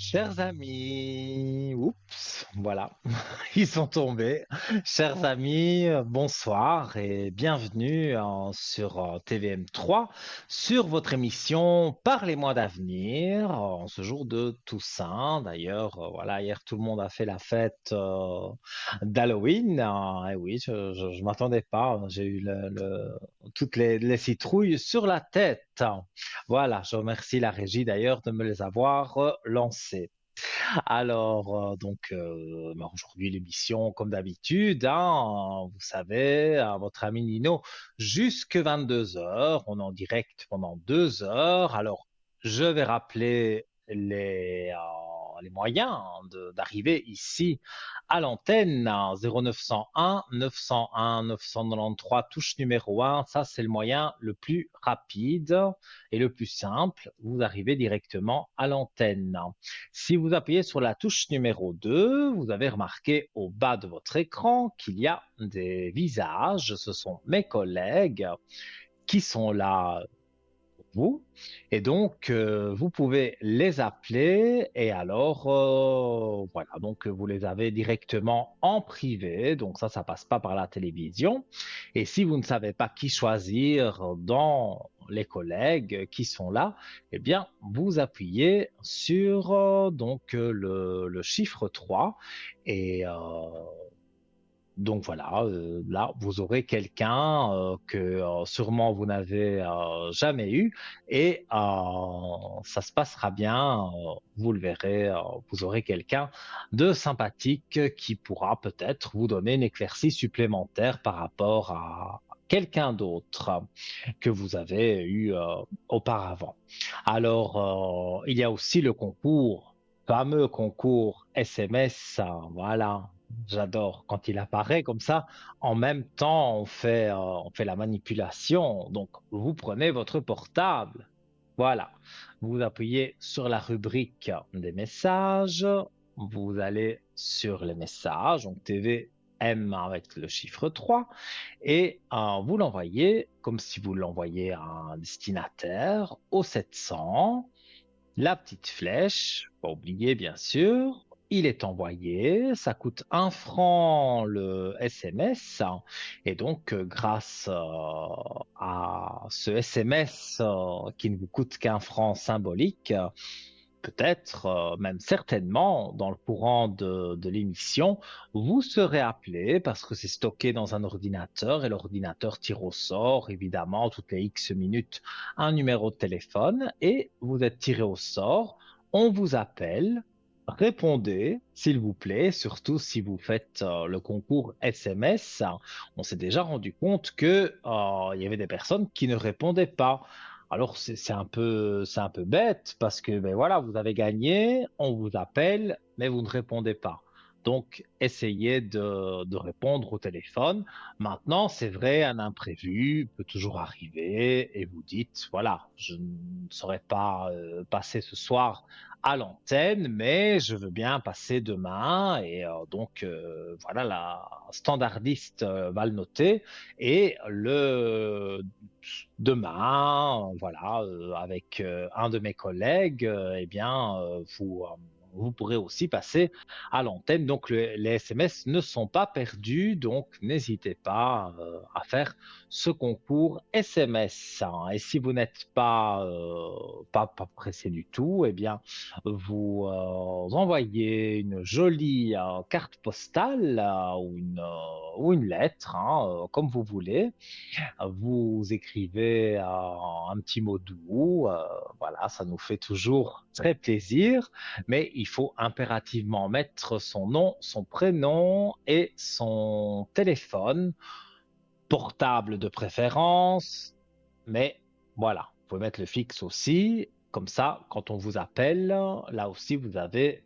Chers amis, oups, voilà, ils sont tombés. Chers amis, bonsoir et bienvenue sur TVM3, sur votre émission Parlez-moi d'avenir, en ce jour de Toussaint. D'ailleurs, voilà, hier tout le monde a fait la fête d'Halloween. Et oui, je m'attendais pas, j'ai eu toutes les citrouilles sur la tête. Voilà, je remercie la régie d'ailleurs de me les avoir lancées. Alors, bah, aujourd'hui, l'émission, comme d'habitude, hein, vous savez, à votre ami Nino, jusque 22 heures, on est en direct pendant 2 heures. Alors, je vais rappeler les moyens d'arriver ici à l'antenne, 0901 901 993, touche numéro 1. Ça, c'est le moyen le plus rapide et le plus simple. Vous arrivez directement à l'antenne. Si vous appuyez sur la touche numéro 2, vous avez remarqué au bas de votre écran qu'il y a des visages. Ce sont mes collègues qui sont là pour vous. Et donc, vous pouvez les appeler et alors, voilà, donc vous les avez directement en privé. Donc ça passe pas par la télévision. Et si vous ne savez pas qui choisir dans les collègues qui sont là, eh bien, vous appuyez sur le chiffre 3 et donc voilà, là, vous aurez quelqu'un que sûrement vous n'avez jamais eu et ça se passera bien, vous le verrez, vous aurez quelqu'un de sympathique qui pourra peut-être vous donner une éclaircie supplémentaire par rapport à quelqu'un d'autre que vous avez eu auparavant. Alors, il y a aussi le concours, fameux concours SMS, voilà. J'adore quand il apparaît comme ça. En même temps, on fait la manipulation. Donc, vous prenez votre portable. Voilà. Vous appuyez sur la rubrique des messages. Vous allez sur les messages, donc TV M avec le chiffre 3, et vous l'envoyez comme si vous l'envoyez à un destinataire au 700. La petite flèche, pas oublier bien sûr, il est envoyé, ça coûte 1 franc le SMS, et donc grâce à ce SMS qui ne vous coûte qu'1 franc symbolique, peut-être, même certainement, dans le courant de l'émission, vous serez appelé parce que c'est stocké dans un ordinateur et l'ordinateur tire au sort, évidemment, toutes les X minutes, un numéro de téléphone et vous êtes tiré au sort. On vous appelle. Répondez, s'il vous plaît, surtout si vous faites le concours SMS. On s'est déjà rendu compte que il y avait des personnes qui ne répondaient pas. Alors c'est un peu bête parce que ben voilà, vous avez gagné, on vous appelle, mais vous ne répondez pas. Donc essayez de répondre au téléphone. Maintenant, c'est vrai, un imprévu peut toujours arriver et vous dites voilà, je ne saurais pas passer ce soir à l'antenne, mais je veux bien passer demain et voilà, la standardiste va le noter et le demain, voilà, avec un de mes collègues, eh bien, vous pourrez aussi passer à l'antenne. Donc, les SMS ne sont pas perdus, donc n'hésitez pas à faire ce concours SMS, hein. Et si vous n'êtes pas pressé du tout, eh bien, vous envoyez une jolie carte postale ou une lettre, hein, comme vous voulez. Vous écrivez un petit mot doux, voilà, ça nous fait toujours très plaisir, mais il faut impérativement mettre son nom, son prénom et son téléphone, portable de préférence, mais voilà, vous pouvez mettre le fixe aussi, comme ça, quand on vous appelle, là aussi, vous avez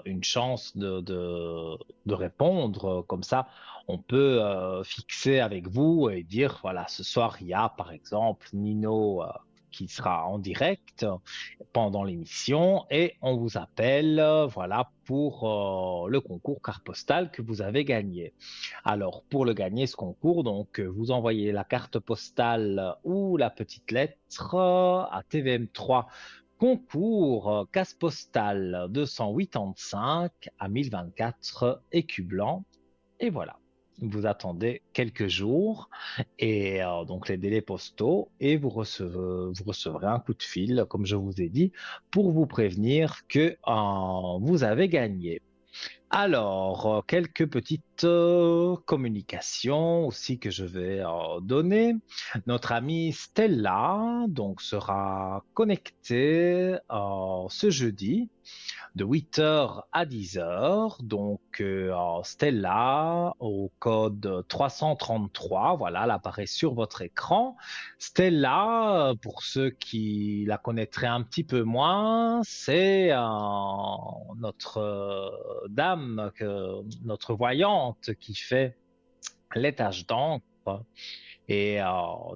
une chance de répondre. Comme ça, on peut fixer avec vous et dire, voilà, ce soir, il y a par exemple Nino qui sera en direct pendant l'émission et on vous appelle, voilà, pour le concours carte postale que vous avez gagné. Alors, pour le gagner, ce concours, donc, vous envoyez la carte postale ou la petite lettre à tvm3 concours casse postale 285 à 1024 écus blancs. Et voilà, vous attendez quelques jours et donc les délais postaux et vous recevrez un coup de fil, comme je vous ai dit, pour vous prévenir que vous avez gagné. Alors, quelques petites communications aussi que je vais donner. Notre amie Stella donc sera connectée ce jeudi de 8 heures à 10 heures. Donc, Stella, au code 333, voilà, elle apparaît sur votre écran. Stella, pour ceux qui la connaîtraient un petit peu moins, c'est notre dame, notre voyante qui fait les tâches d'encre et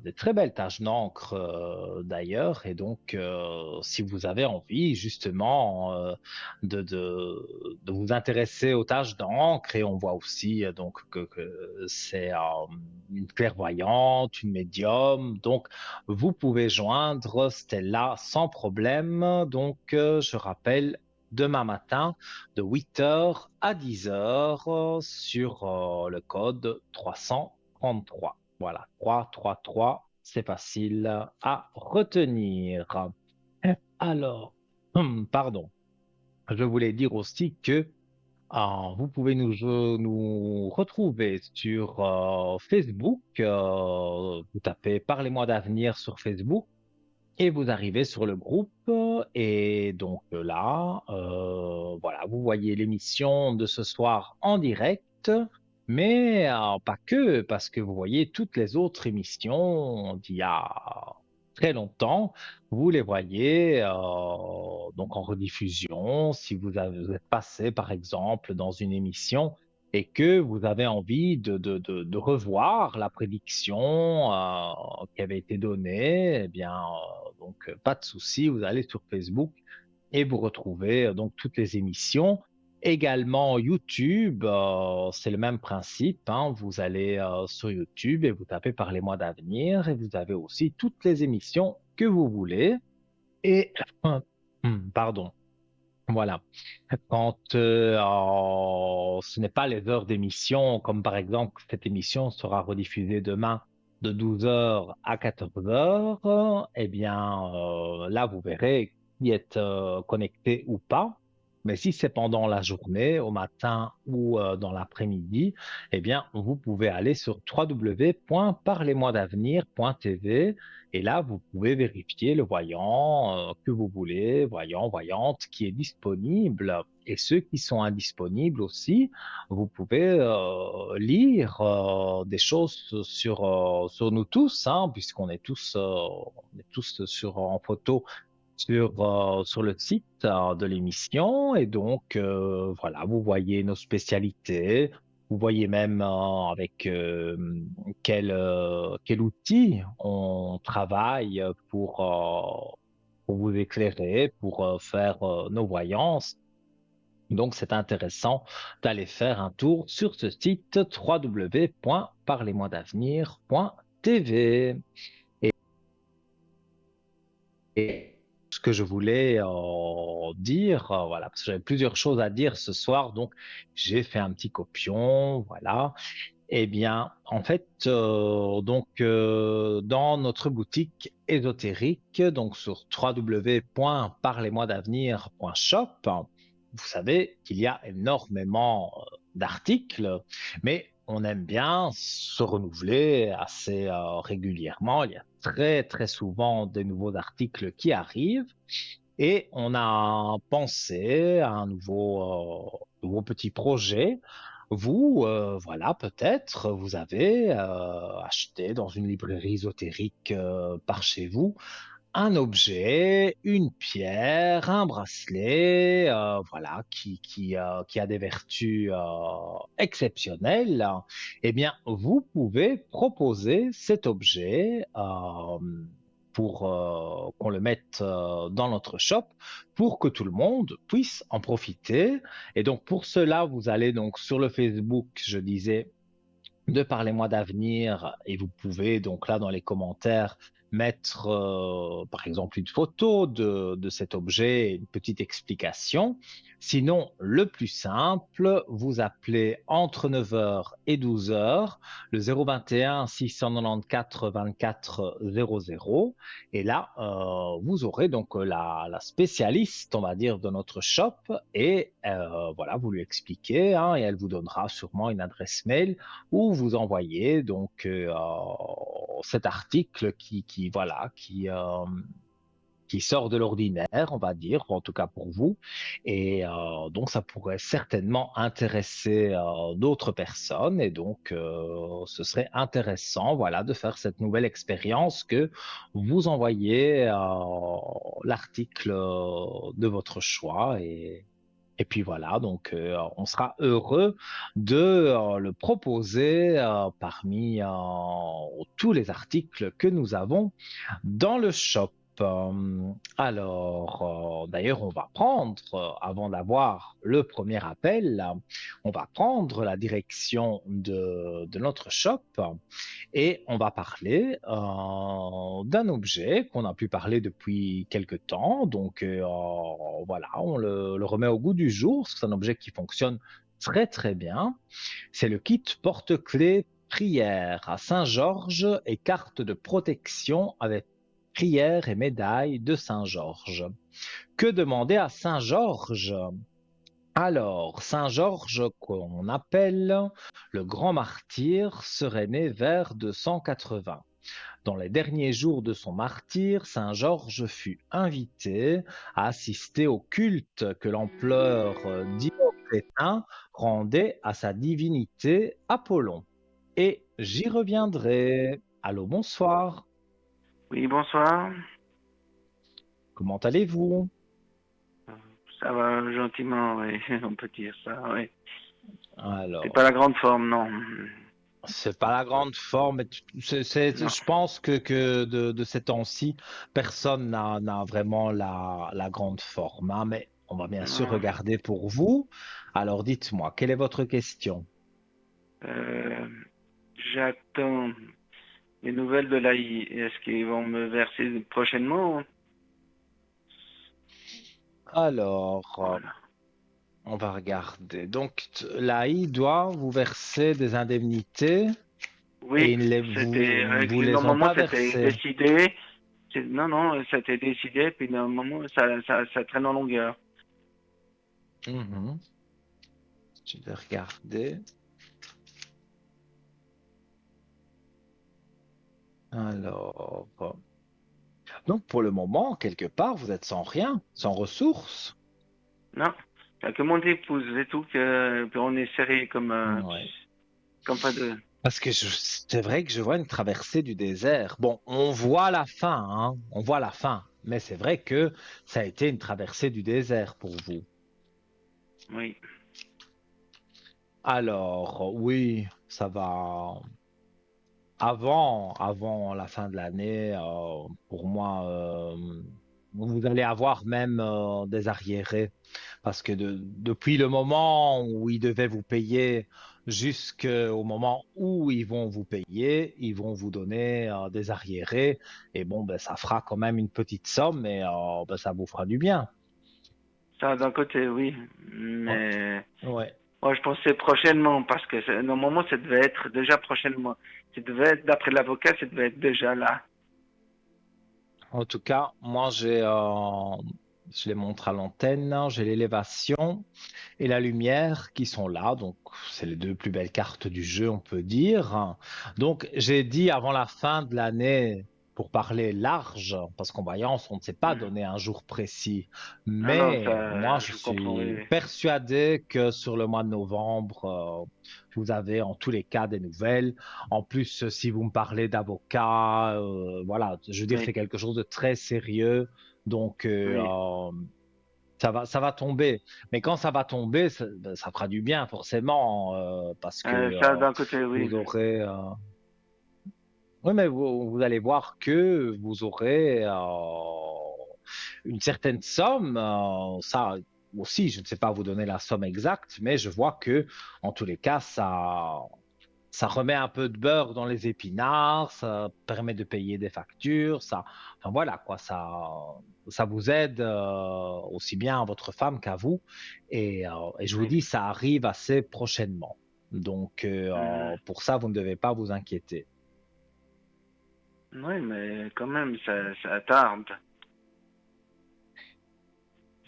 des très belles taches d'encre d'ailleurs. Et donc, si vous avez envie justement de vous intéresser aux taches d'encre, et on voit aussi donc que c'est une clairvoyante, une médium, donc vous pouvez joindre Stella sans problème. Donc, je rappelle, demain matin de 8 heures à 10 heures sur le code 333. Voilà, 333, c'est facile à retenir. Alors, pardon, je voulais dire aussi que vous pouvez nous retrouver sur Facebook. Vous tapez Parlez-moi d'avenir sur Facebook et vous arrivez sur le groupe. Et donc là, voilà, vous voyez l'émission de ce soir en direct, mais pas que, parce que vous voyez toutes les autres émissions d'il y a très longtemps. Vous les voyez donc en rediffusion. Si vous êtes passé, par exemple, dans une émission et que vous avez envie de revoir la prédiction qui avait été donnée, eh bien, donc pas de souci, vous allez sur Facebook et vous retrouvez donc toutes les émissions. Également YouTube, c'est le même principe, hein. Vous allez sur YouTube et vous tapez Parlez-moi d'avenir et vous avez aussi toutes les émissions que vous voulez. Et, pardon, voilà. Quand ce n'est pas les heures d'émission, comme par exemple cette émission sera rediffusée demain de 12 heures à 14 heures, eh bien là vous verrez qui est connecté ou pas. Mais si c'est pendant la journée, au matin ou dans l'après-midi, eh bien vous pouvez aller sur www.parlez-moi-d'avenir.tv et là, vous pouvez vérifier le voyant que vous voulez, voyant, voyante, qui est disponible. Et ceux qui sont indisponibles aussi, vous pouvez lire des choses sur nous tous, hein, puisqu'on est on est tous en photo sur le site de l'émission. Et donc, voilà, vous voyez nos spécialités. Vous voyez même avec quel outil on travaille pour vous éclairer, pour faire nos voyances. Donc, c'est intéressant d'aller faire un tour sur ce site www.parlez-moi-d'avenir.tv. Et ce que je voulais dire, voilà, parce que j'avais plusieurs choses à dire ce soir, donc j'ai fait un petit copion, voilà. Eh bien, en fait, donc dans notre boutique ésotérique, donc sur www.parlez-moi-d'avenir.shop, vous savez qu'il y a énormément d'articles, mais on aime bien se renouveler assez régulièrement. Il y a très très souvent des nouveaux articles qui arrivent et on a pensé à un nouveau petit projet. Vous, voilà, peut-être, vous avez acheté dans une librairie ésotérique par chez vous un objet, une pierre, un bracelet, voilà, qui a des vertus exceptionnelles. Eh bien, vous pouvez proposer cet objet pour qu'on le mette dans notre shop pour que tout le monde puisse en profiter. Et donc, pour cela, vous allez donc sur le Facebook, je disais, de Parlez-moi d'avenir et vous pouvez donc là dans les commentaires mettre, par exemple, une photo de cet objet, une petite explication. Sinon, le plus simple, vous appelez entre 9 heures et 12 heures le 021 694 24 00. Et là, vous aurez donc la spécialiste, on va dire, de notre shop. Et voilà, vous lui expliquez, hein, et elle vous donnera sûrement une adresse mail où vous envoyez donc cet article voilà, qui sort de l'ordinaire, on va dire, en tout cas pour vous. Et donc, ça pourrait certainement intéresser d'autres personnes. Et donc, ce serait intéressant, voilà, de faire cette nouvelle expérience que vous envoyez l'article de votre choix. Et puis voilà, donc on sera heureux de le proposer parmi tous les articles que nous avons dans le shop. Alors, d'ailleurs, on va prendre, avant d'avoir le premier appel, on va prendre la direction de notre shop et on va parler d'un objet qu'on a pu parler depuis quelque temps. Donc, voilà, on le remet au goût du jour. C'est un objet qui fonctionne très, très bien. C'est le kit porte-clés prière à Saint-Georges et carte de protection avec prière et médaille de Saint-Georges. Que demander à Saint-Georges? Alors, Saint Georges, qu'on appelle le grand martyr, serait né vers 280. Dans les derniers jours de son martyre, Saint Georges fut invité à assister au culte que l'empereur Dioclétien rendait à sa divinité Apollon. Et j'y reviendrai. Allô, bonsoir. Oui, bonsoir. Comment allez-vous? Ça va gentiment, oui, on peut dire ça, oui. C'est pas Alors, la grande forme, non. c'est pas la grande forme, mais Non. je pense que de ces temps-ci, personne n'a vraiment la grande forme, hein, mais on va bien sûr Non. regarder pour vous. Alors dites-moi, quelle est votre question? Euh, J'attends les nouvelles de l'AI. Est-ce qu'ils vont me verser prochainement? Alors, Voilà. on va regarder. Donc, l'AI doit vous verser des indemnités et Oui, vous les ont normalement pas c'était versées. décidé. Non, non, c'était décidé, puis normalement ça traîne en longueur. Mhm. Je vais regarder. Alors, donc pour le moment, quelque part, vous êtes sans rien, sans ressources. Non, il y a que mon épouse, c'est tout que puis on est serré Ouais. comme pas de. Parce que c'est vrai que je vois une traversée du désert. Bon, on voit la fin, hein, on voit la fin. Mais c'est vrai que ça a été une traversée du désert pour vous. Oui. Alors, oui, ça va. Avant la fin de l'année, pour moi, vous allez avoir même des arriérés. Parce que depuis le moment où ils devaient vous payer jusqu'au moment où ils vont vous payer, ils vont vous donner des arriérés. Et bon, ben, ça fera quand même une petite somme, mais ben, ça vous fera du bien. Ça, d'un côté, oui. Ouais. Mais Ouais. moi, je pensais prochainement, parce que normalement, ça devait être déjà prochainement. Ça devait être, d'après l'avocat, ça devait être déjà là. En tout cas, moi, je les montre à l'antenne, hein, j'ai l'élévation et la lumière qui sont là. Donc, c'est les deux plus belles cartes du jeu, on peut dire. Donc, j'ai dit avant la fin de l'année, pour parler large, parce qu'en voyance, on ne sait pas Mhm. donner un jour précis. Non, non, Mais moi, ça, je je comprends, oui, suis oui. persuadé que sur le mois de novembre, vous avez en tous les cas des nouvelles. En plus, si vous me parlez d'avocat, voilà, je veux dire, Oui, c'est quelque chose de très sérieux. Donc, oui. ça va tomber. Mais quand ça va tomber, ben, ça fera du bien forcément, parce que Ça, d'un côté, oui. vous aurez. Oui, mais vous allez voir que vous aurez une certaine somme. Ça aussi, je ne sais pas vous donner la somme exacte, mais je vois que en tous les cas, ça remet un peu de beurre dans les épinards, ça permet de payer des factures, enfin voilà quoi, ça vous aide aussi bien à votre femme qu'à vous. Et je vous Oui. dis, ça arrive assez prochainement. Donc Mhm. pour ça, vous ne devez pas vous inquiéter. Oui, mais quand même, ça tarde.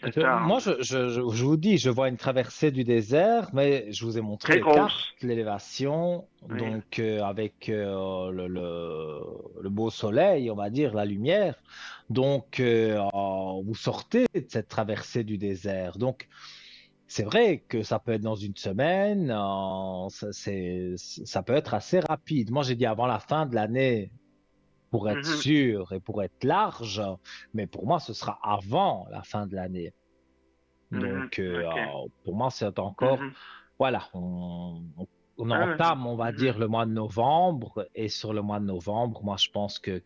Ça Moi, tarde. je vous dis, je vois une traversée du désert, mais je vous ai montré Très les grosse. cartes, l'élévation, Oui. donc avec le beau soleil, on va dire, la lumière. Donc, vous sortez de cette traversée du désert. Donc, c'est vrai que ça peut être dans une semaine, ça peut être assez rapide. Moi, j'ai dit avant la fin de l'année pour être Mhm. sûr et pour être large, mais pour moi, ce sera avant la fin de l'année. Mhm. Donc, Ok. pour moi, c'est encore, Mhm. voilà, on Ah ouais. entame, on va Mhm. dire, le mois de novembre. Et sur le mois de novembre, moi, je pense que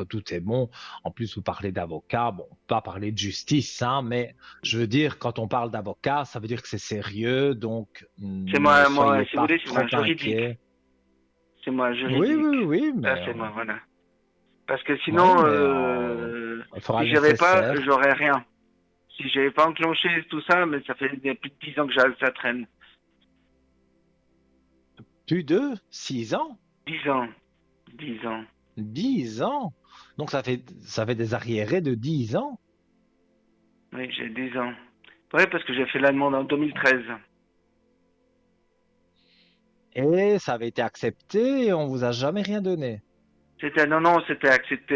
tout est bon. En plus, vous parlez d'avocat, bon, pas parler de justice, hein, mais je veux dire, quand on parle d'avocat, ça veut dire que c'est sérieux. Donc, C'est ne moi, soyez si vous pas voulez, c'est trop moi juridique. inquiets. C'est moi Oui, juridique. oui, oui, Ça, mais, c'est moi, voilà. Parce que oui, sinon, mais on fera si le j'avais pas, nécessaire. j'aurais rien. Si j'avais pas enclenché tout ça, mais ça fait plus de 10 ans que ça traîne. Plus de 6 ans, 10 ans. 10 ans. 10 ans. Donc, ça fait des arriérés de 10 ans. Oui, j'ai 10 ans. Oui, parce que j'ai fait la demande en 2013. Et ça avait été accepté et on vous a jamais rien donné. Non, non, c'était accepté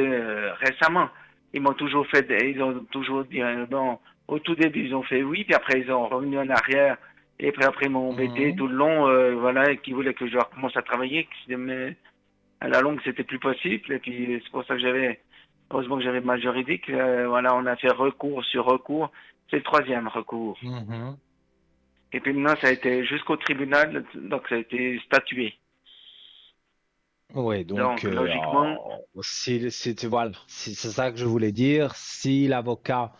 récemment. Ils m'ont toujours fait, ils ont toujours dit, bon, au tout début, ils ont fait oui, puis après, ils ont revenu en arrière. Et puis après, ils m'ont embêté Mhm. tout le long, voilà, et qui voulaient que je recommence à travailler, mais à la longue, c'était plus possible. Et puis, c'est pour ça que heureusement que j'avais ma juridique. Voilà, on a fait recours sur recours. C'est le troisième recours. Mhm. Et puis maintenant, ça a été jusqu'au tribunal, donc ça a été statué. Oui, donc Donc, logiquement, voilà, c'est ça que je voulais dire. Si l'avocat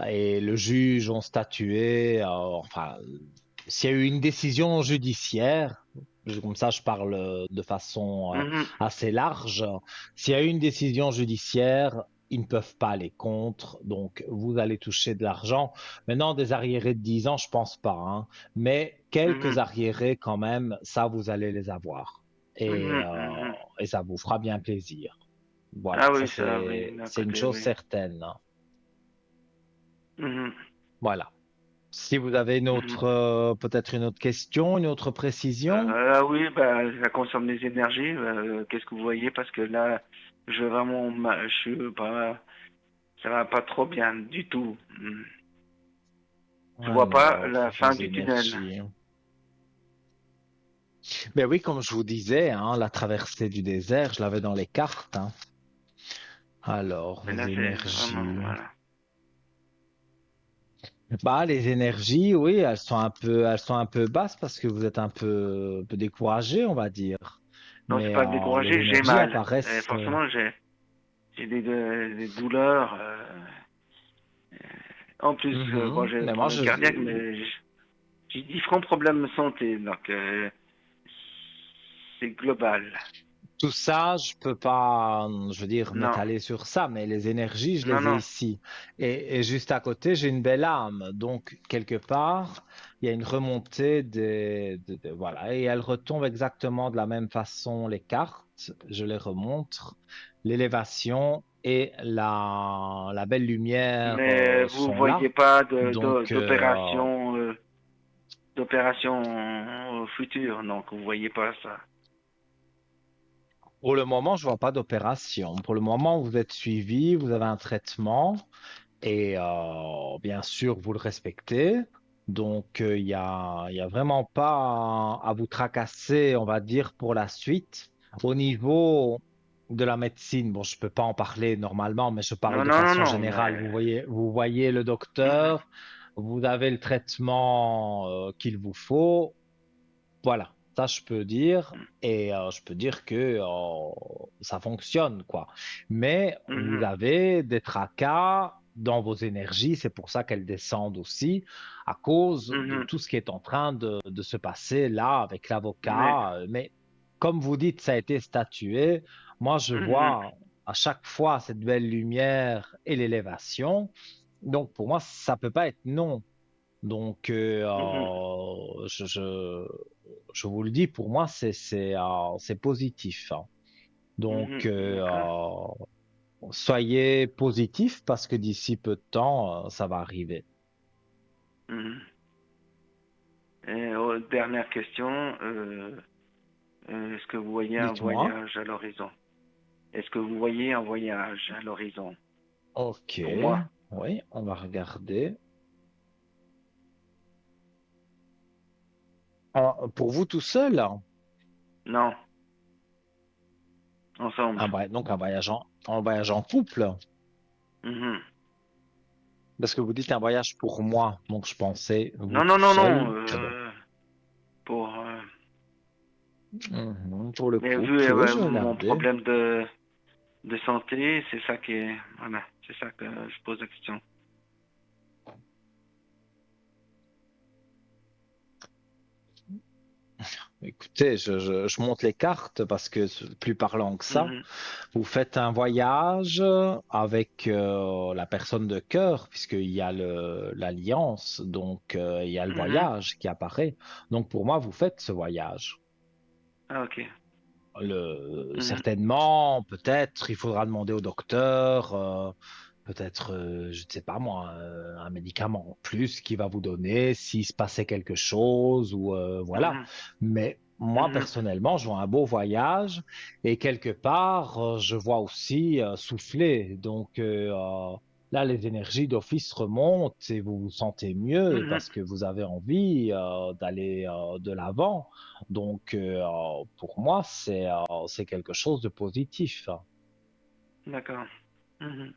et le juge ont statué, enfin, s'il y a eu une décision judiciaire, comme ça je parle de façon mhm, assez large, s'il y a eu une décision judiciaire, ils ne peuvent pas aller contre, donc vous allez toucher de l'argent. Maintenant, des arriérés de 10 ans, je pense pas, hein, mais quelques mhm, arriérés quand même, ça vous allez les avoir. Et, mhm, euh, mhm. et ça vous fera bien plaisir. Voilà, Ah ça oui, ça, oui, d'un c'est une côté, chose oui. certaine, hein. Mhm, Voilà. Si vous avez mhm. peut-être une autre question, une autre précision. Ah oui, bah, ça consomme des énergies. Qu'est-ce que vous voyez? Parce que là, je suis pas, ça va pas trop bien du tout. Je vois pas Alors, la fin les du tunnel. énergies. Ben oui, comme je vous disais, hein, la traversée du désert, je l'avais dans les cartes, hein. Alors, Mais là, les c'est vraiment, énergies. voilà. Bah, les énergies, oui, elles sont un peu basses parce que vous êtes un peu découragé, on va dire. Non, c'est Mais pas les découragé, j'ai énergies mal. apparaissent. Forcément, j'ai des douleurs. En plus, bon, Mhm. j'ai un Mais moi, problème cardiaque, mais j'ai différents problèmes de santé. Donc, c'est global. tout ça, je peux pas, je veux dire, Non, m'étaler sur ça, mais les énergies, je non, les ai non. ici. Et juste à côté, j'ai une belle âme. Donc, quelque part, il y a une remontée voilà. Et elle retombe exactement de la même façon, les cartes. Je les remonte. L'élévation et la belle lumière Mais vous sont voyez là. pas Donc, d'opération future, donc vous voyez pas ça. pour le moment, je vois pas d'opération. Pour le moment, vous êtes suivi, vous avez un traitement. Et bien sûr, vous le respectez. Donc, il y a vraiment pas à vous tracasser, on va dire, pour la suite. Au niveau de la médecine, bon, je peux pas en parler normalement, mais je parle Non, de non, non, façon non, générale. mais Vous voyez le mhm, docteur, vous avez le traitement qu'il vous faut. Voilà, ça je peux dire. Et je peux dire que ça fonctionne, quoi. Mais vous mhm, avez des tracas dans vos énergies. C'est pour ça qu'elles descendent aussi, à cause de Mhm. tout ce qui est en train de se passer là avec Ouais. l'avocat. Mais comme vous dites, ça a été statué. Moi, je Mhm. vois à chaque fois cette belle lumière et l'élévation. Donc, pour moi, ça peut pas être non. Donc, Mhm. je vous le dis, pour moi, c'est positif, hein. Donc, Mhm. D'accord. soyez positif parce que d'ici peu de temps, ça va arriver. Mhm. Et, dernière question, est-ce que vous voyez un Dites-moi. voyage à l'horizon? Est-ce que vous voyez un voyage à l'horizon Ok, pour moi? oui, on va regarder. Ah, pour vous tout seul, hein? Non, ensemble. Donc un voyage en couple. Mhm. Parce que vous dites un voyage pour moi, donc je pensais vous Non, non, tout non, non. seul. Pour, Pour le mais vu couple, oui, je mon regardais. problème de santé, c'est ça qui est, voilà, c'est ça que je pose la question. Écoutez, je monte les cartes parce que c'est plus parlant que ça. Mhm. Vous faites un voyage avec la personne de cœur, puisqu'il y a l'alliance, donc il y a le Mhm. voyage qui apparaît. Donc pour moi, vous faites ce voyage. Ah, ok. Mhm. Certainement, peut-être, il faudra demander au docteur, peut-être, je ne sais pas moi, un médicament en plus qui va vous donner s'il se passait quelque chose ou voilà. Mhm. Mais moi, Mhm. personnellement, je vois un beau voyage et quelque part, je vois aussi souffler. Donc là, les énergies d'office remontent et vous vous sentez mieux Mhm. parce que vous avez envie d'aller de l'avant. Donc pour moi, c'est quelque chose de positif. D'accord. Mhm.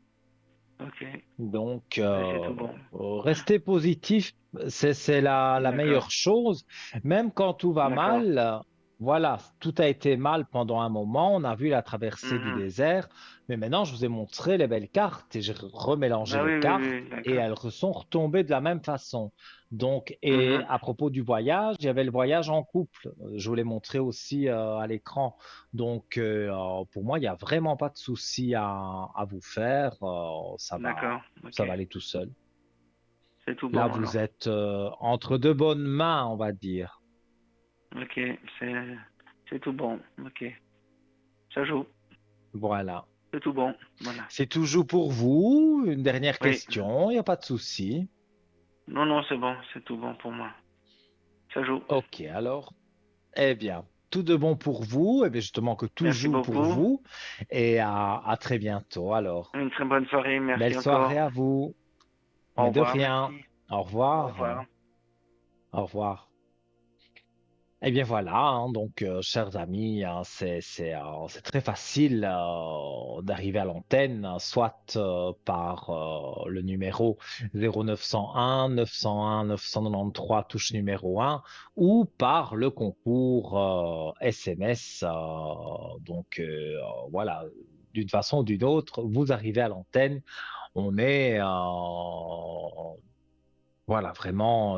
Ok. Donc, Ouais, c'est tout bon. rester positif, c'est la D'accord. meilleure chose. Même quand tout va D'accord. mal, voilà, tout a été mal pendant un moment. On a vu la traversée du Mhm. désert, mais maintenant, je vous ai montré les belles cartes et j'ai remélangé Ah les oui, oui, cartes oui, et d'accord. elles sont retombées de la même façon. Donc, et Mhm. à propos du voyage, il y avait le voyage en couple. Je vous l'ai montré aussi à l'écran. Donc, pour moi, il n'y a vraiment pas de souci à vous faire. D'accord. Ok. Ça va aller tout seul. C'est tout Là, bon alors. vous êtes entre de bonnes mains, on va dire. Ok. C'est, c'est tout bon. Ok. Ça joue. Voilà. C'est tout bon. Voilà. C'est toujours pour vous. Une dernière Oui. question, il n'y a pas de souci. Non, non, c'est bon. C'est tout bon pour moi. Ça joue. Ok, alors, eh bien, tout de bon pour vous. Eh bien, justement, que tout Merci joue pour beaucoup. vous. Et à très bientôt. Alors, Une très bonne soirée. belle Merci encore. soirée à vous. Au Mais de revoir. rien. Merci. Au Au revoir. revoir. Au revoir. Eh bien voilà, hein, donc chers amis, hein, c'est très facile d'arriver à l'antenne, hein, soit par le numéro 0901 901 993 touche numéro 1 ou par le concours SMS. Donc voilà, d'une façon ou d'une autre, vous arrivez à l'antenne. On est voilà vraiment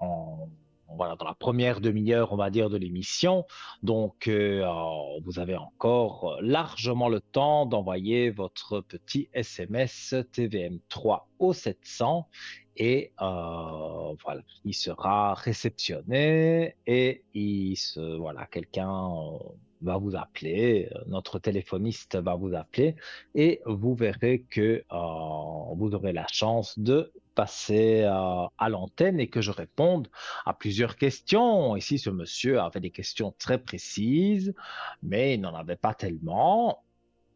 en, voilà, dans la première demi-heure, on va dire, de l'émission. Donc, vous avez encore largement le temps d'envoyer votre petit SMS TVM3 au 700 et voilà, il sera réceptionné et voilà, quelqu'un va vous appeler, notre téléphoniste va vous appeler et vous verrez que vous aurez la chance de passer à l'antenne et que je réponde à plusieurs questions. Ici, ce monsieur avait des questions très précises, mais il n'en avait pas tellement.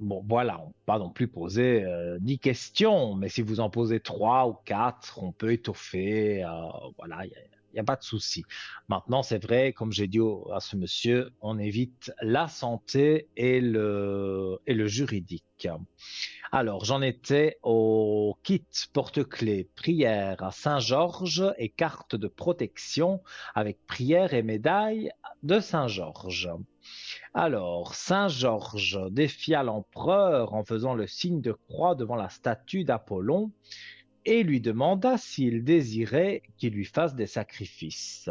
Bon, voilà, on ne peut pas non plus poser 10 questions, mais si vous en posez 3 ou 4, on peut étoffer. Voilà, il y a pas de souci. Maintenant, c'est vrai, comme j'ai dit à ce monsieur, on évite la santé et le juridique. Alors, j'en étais au kit porte-clés prière à Saint-Georges et carte de protection avec prière et médaille de Saint-Georges. Alors, Saint Georges défia l'empereur en faisant le signe de croix devant la statue d'Apollon et lui demanda s'il désirait qu'il lui fasse des sacrifices.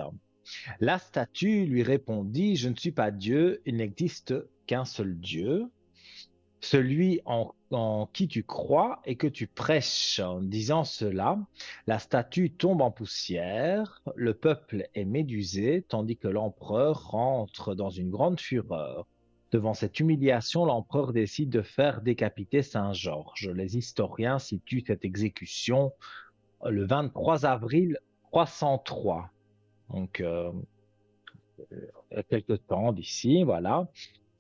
La statue lui répondit: Je ne suis pas Dieu, il n'existe qu'un seul Dieu, celui en qui tu crois et que tu prêches. En disant cela, la statue tombe en poussière, le peuple est médusé, tandis que l'empereur rentre dans une grande fureur. Devant cette humiliation, l'empereur décide de faire décapiter Saint Georges. Les historiens situent cette exécution le 23 avril 303. Donc, quelque temps d'ici, voilà.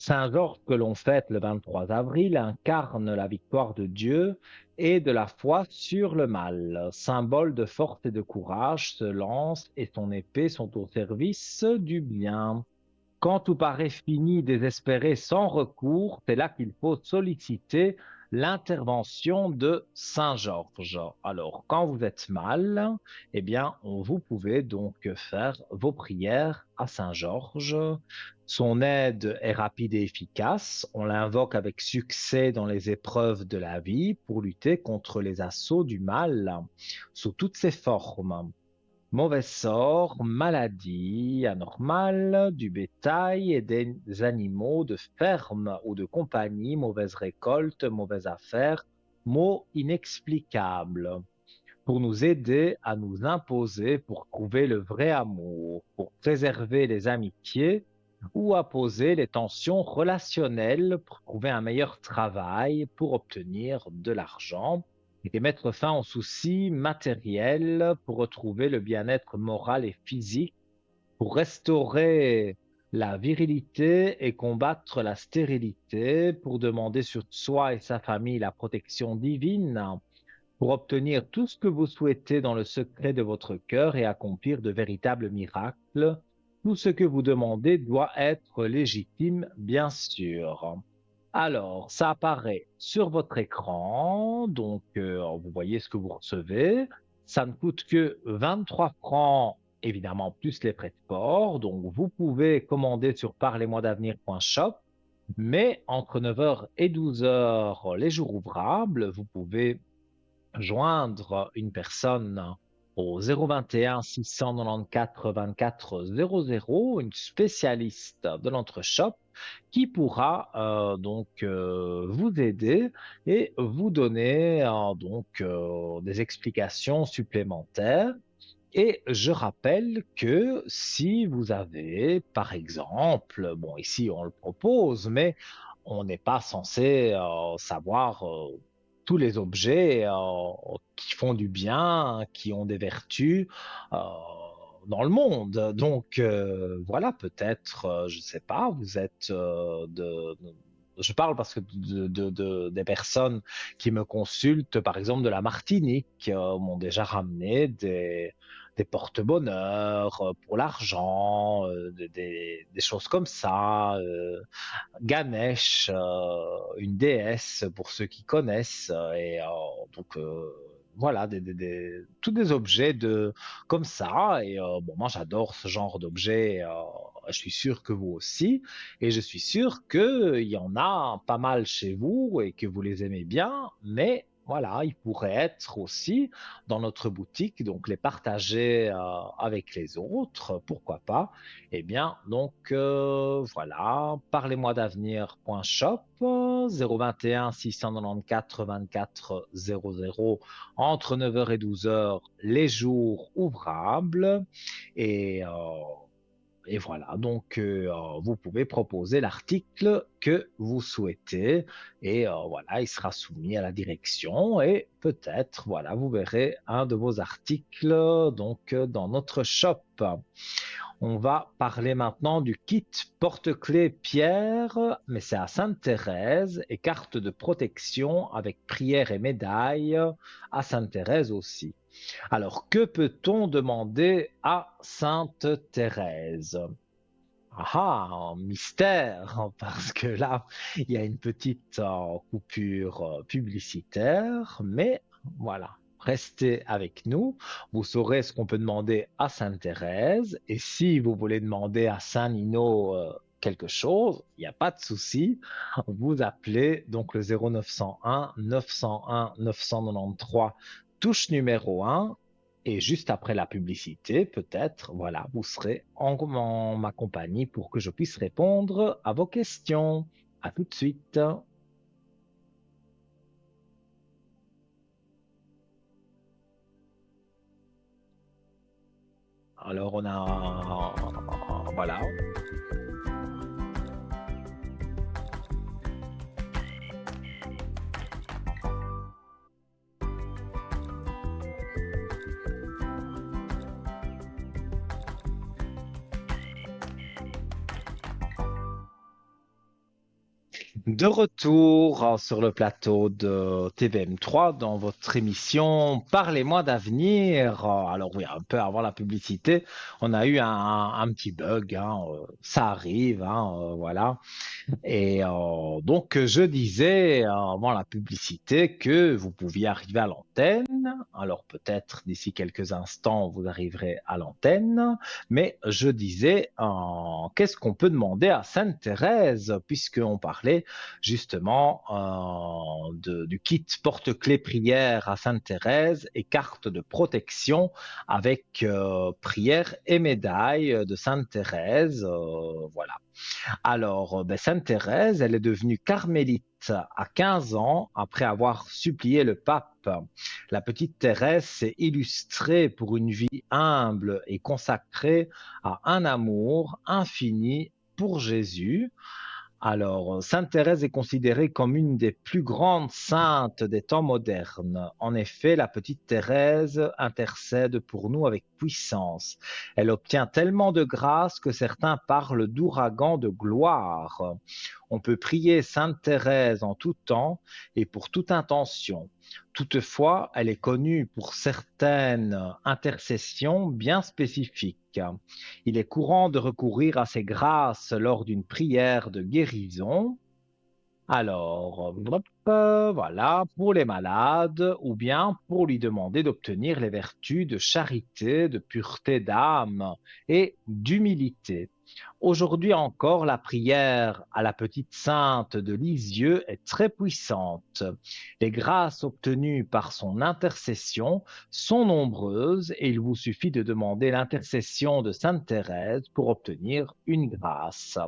Saint-Georges, que l'on fête le 23 avril, incarne la victoire de Dieu et de la foi sur le mal. Symbole de force et de courage, se lance et son épée sont au service du bien. Quand tout paraît fini, désespéré, sans recours, c'est là qu'il faut solliciter l'intervention de Saint Georges. Alors, quand vous êtes mal, eh bien, vous pouvez donc faire vos prières à Saint Georges. Son aide est rapide et efficace. On l'invoque avec succès dans les épreuves de la vie pour lutter contre les assauts du mal sous toutes ses formes. Mauvais sort, maladie anormale, du bétail et des animaux de ferme ou de compagnie, mauvaise récolte, mauvaise affaire, maux inexplicables, pour nous aider à nous imposer, pour trouver le vrai amour, pour préserver les amitiés ou apposer les tensions relationnelles, pour trouver un meilleur travail, pour obtenir de l'argent et mettre fin aux soucis matériels, pour retrouver le bien-être moral et physique, pour restaurer la virilité et combattre la stérilité, pour demander sur soi et sa famille la protection divine, pour obtenir tout ce que vous souhaitez dans le secret de votre cœur et accomplir de véritables miracles. Tout ce que vous demandez doit être légitime, bien sûr. Alors, ça apparaît sur votre écran, donc vous voyez ce que vous recevez. Ça ne coûte que 23 francs, évidemment, plus les frais de port. Donc, vous pouvez commander sur parlez-moi-d'avenir.shop, mais entre 9 heures et 12 heures les jours ouvrables, vous pouvez joindre une personne au 021 694 24 00, une spécialiste de l'entreshop qui pourra vous aider et vous donner des explications supplémentaires. Et je rappelle que si vous avez, par exemple, bon, ici on le propose, mais on n'est pas censé savoir tous les objets qui font du bien, qui ont des vertus euh, dans le monde. Donc voilà, peut-être, je ne sais pas, vous êtes je parle parce que des personnes qui me consultent, par exemple de la Martinique, m'ont déjà ramené des porte-bonheur pour l'argent, des choses comme ça. Ganesh, une déesse pour ceux qui connaissent, donc voilà, tous des objets comme ça. Et bon, moi j'adore ce genre d'objets. Je suis sûr que vous aussi, et je suis sûr qu'il y en a pas mal chez vous et que vous les aimez bien, mais voilà, ils pourraient être aussi dans notre boutique, donc les partager avec les autres, pourquoi pas. Eh bien, donc voilà, parlez-moi d'avenir.shop, 021 694 24 00, entre 9 heures et 12 heures les jours ouvrables. Et, euh, et voilà, donc vous pouvez proposer l'article que vous souhaitez et voilà, il sera soumis à la direction et peut-être, voilà, vous verrez un de vos articles dans notre shop. On va parler maintenant du kit porte-clés pierre, mais c'est à Sainte-Thérèse et carte de protection avec prière et médaille à Sainte-Thérèse aussi. Alors, que peut-on demander à Sainte Thérèse? Ah, un mystère, parce que là, il y a une petite coupure publicitaire, mais voilà, restez avec nous. Vous saurez ce qu'on peut demander à Sainte Thérèse, et si vous voulez demander à Saint Nino quelque chose, il n'y a pas de souci. Vous appelez donc le 0901 901 993 touche numéro 1 et juste après la publicité, peut-être, voilà, vous serez en ma compagnie pour que je puisse répondre à vos questions. À tout de suite. Alors on a, voilà. De retour sur le plateau de TVM3 dans votre émission Parlez-moi d'avenir. Alors oui, un peu avant la publicité, on a eu un petit bug, hein, ça arrive, hein, voilà. Et donc, je disais avant la publicité que vous pouviez arriver à l'antenne. Alors, peut-être d'ici quelques instants, vous arriverez à l'antenne. Mais je disais, qu'est-ce qu'on peut demander à Sainte-Thérèse, puisqu'on parlait justement du kit porte-clés prière à Sainte-Thérèse et carte de protection avec prière et médaille de Sainte-Thérèse. Voilà. Alors, ben, Sainte Thérèse, elle est devenue carmélite à 15 ans après avoir supplié le pape. La petite Thérèse s'est illustrée pour une vie humble et consacrée à un amour infini pour Jésus. Alors, Sainte Thérèse est considérée comme une des plus grandes saintes des temps modernes. En effet, la petite Thérèse intercède pour nous avec puissance. Elle obtient tellement de grâce que certains parlent d'ouragan de gloire. On peut prier Sainte Thérèse en tout temps et pour toute intention. Toutefois, elle est connue pour certaines intercessions bien spécifiques. Il est courant de recourir à ces grâces lors d'une prière de guérison. Alors, voilà, pour les malades ou bien pour lui demander d'obtenir les vertus de charité, de pureté d'âme et d'humilité. Aujourd'hui encore, la prière à la petite sainte de Lisieux est très puissante. Les grâces obtenues par son intercession sont nombreuses et il vous suffit de demander l'intercession de Sainte Thérèse pour obtenir une grâce.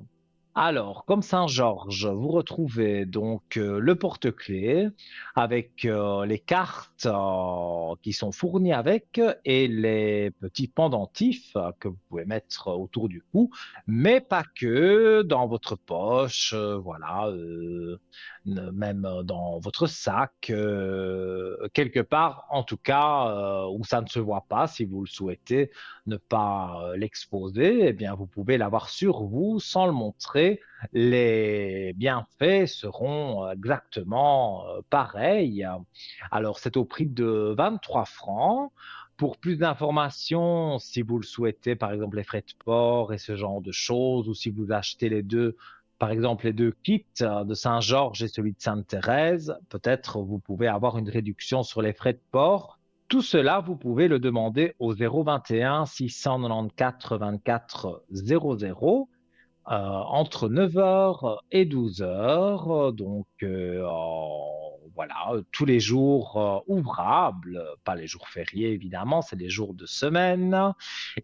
Alors, comme Saint-Georges, vous retrouvez donc le porte-clés avec les cartes qui sont fournies avec et les petits pendentifs que vous pouvez mettre autour du cou, mais pas que dans votre poche, voilà, même dans votre sac, quelque part, en tout cas, où ça ne se voit pas si vous le souhaitez ne pas l'exposer, eh bien, vous pouvez l'avoir sur vous sans le montrer. Les bienfaits seront exactement pareils. Alors, c'est au prix de 23 francs. Pour plus d'informations, si vous le souhaitez, par exemple les frais de port et ce genre de choses, ou si vous achetez les deux, par exemple les deux kits de Saint-Georges et celui de Sainte-Thérèse, peut-être vous pouvez avoir une réduction sur les frais de port. Tout cela, vous pouvez le demander au 021 694 24 00 entre 9 heures et 12 heures. Donc, voilà, tous les jours ouvrables, pas les jours fériés évidemment, c'est les jours de semaine.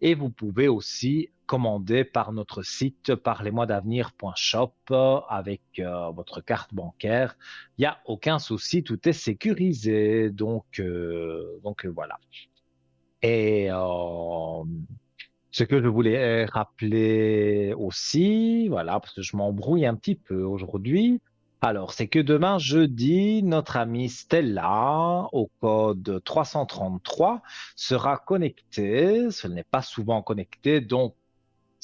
Et vous pouvez aussi commander par notre site parlez-moi-d'avenir.shop avec votre carte bancaire. Il n'y a aucun souci, tout est sécurisé. Donc voilà. Et ce que je voulais rappeler aussi, voilà, parce que je m'embrouille un petit peu aujourd'hui. Alors, c'est que demain, jeudi, notre amie Stella, au code 333, sera connectée. Ce n'est pas souvent connecté, donc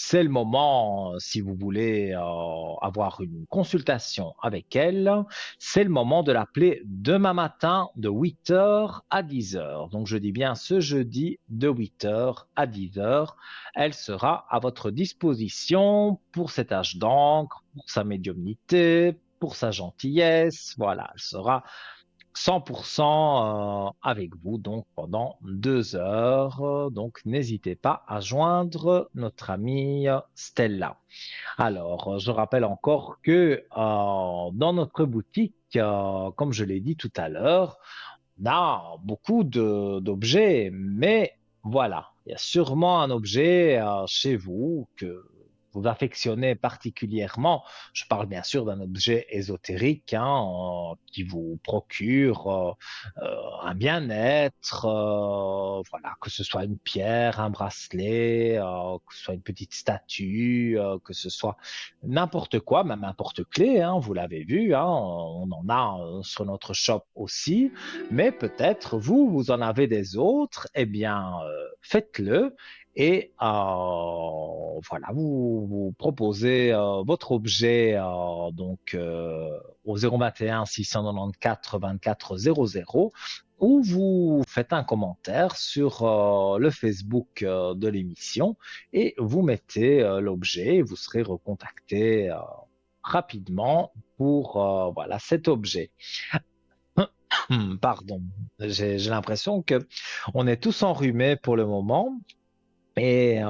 c'est le moment, si vous voulez avoir une consultation avec elle, c'est le moment de l'appeler demain matin de 8 heures à 10 heures. Donc je dis bien ce jeudi de 8 heures à 10 heures. Elle sera à votre disposition pour cet âge d'encre, pour sa médiumnité, pour sa gentillesse. Voilà, elle sera 100% avec vous donc pendant 2 heures. Donc n'hésitez pas à joindre notre amie Stella. Alors, je rappelle encore que dans notre boutique, comme je l'ai dit tout à l'heure, on a beaucoup d'objets, mais voilà, il y a sûrement un objet chez vous que vous affectionnez particulièrement. Je parle bien sûr d'un objet ésotérique hein, qui vous procure un bien-être, voilà, que ce soit une pierre, un bracelet, que ce soit une petite statue, que ce soit n'importe quoi, même un porte-clés, hein, vous l'avez vu, hein, on en a sur notre shop aussi. Mais peut-être vous, vous en avez des autres, eh bien, faites-le et voilà, vous proposez votre objet donc au 021 694 24 00 ou vous faites un commentaire sur le Facebook de l'émission et vous mettez l'objet et vous serez recontacté rapidement pour voilà cet objet. Pardon, j'ai l'impression que on est tous enrhumés pour le moment et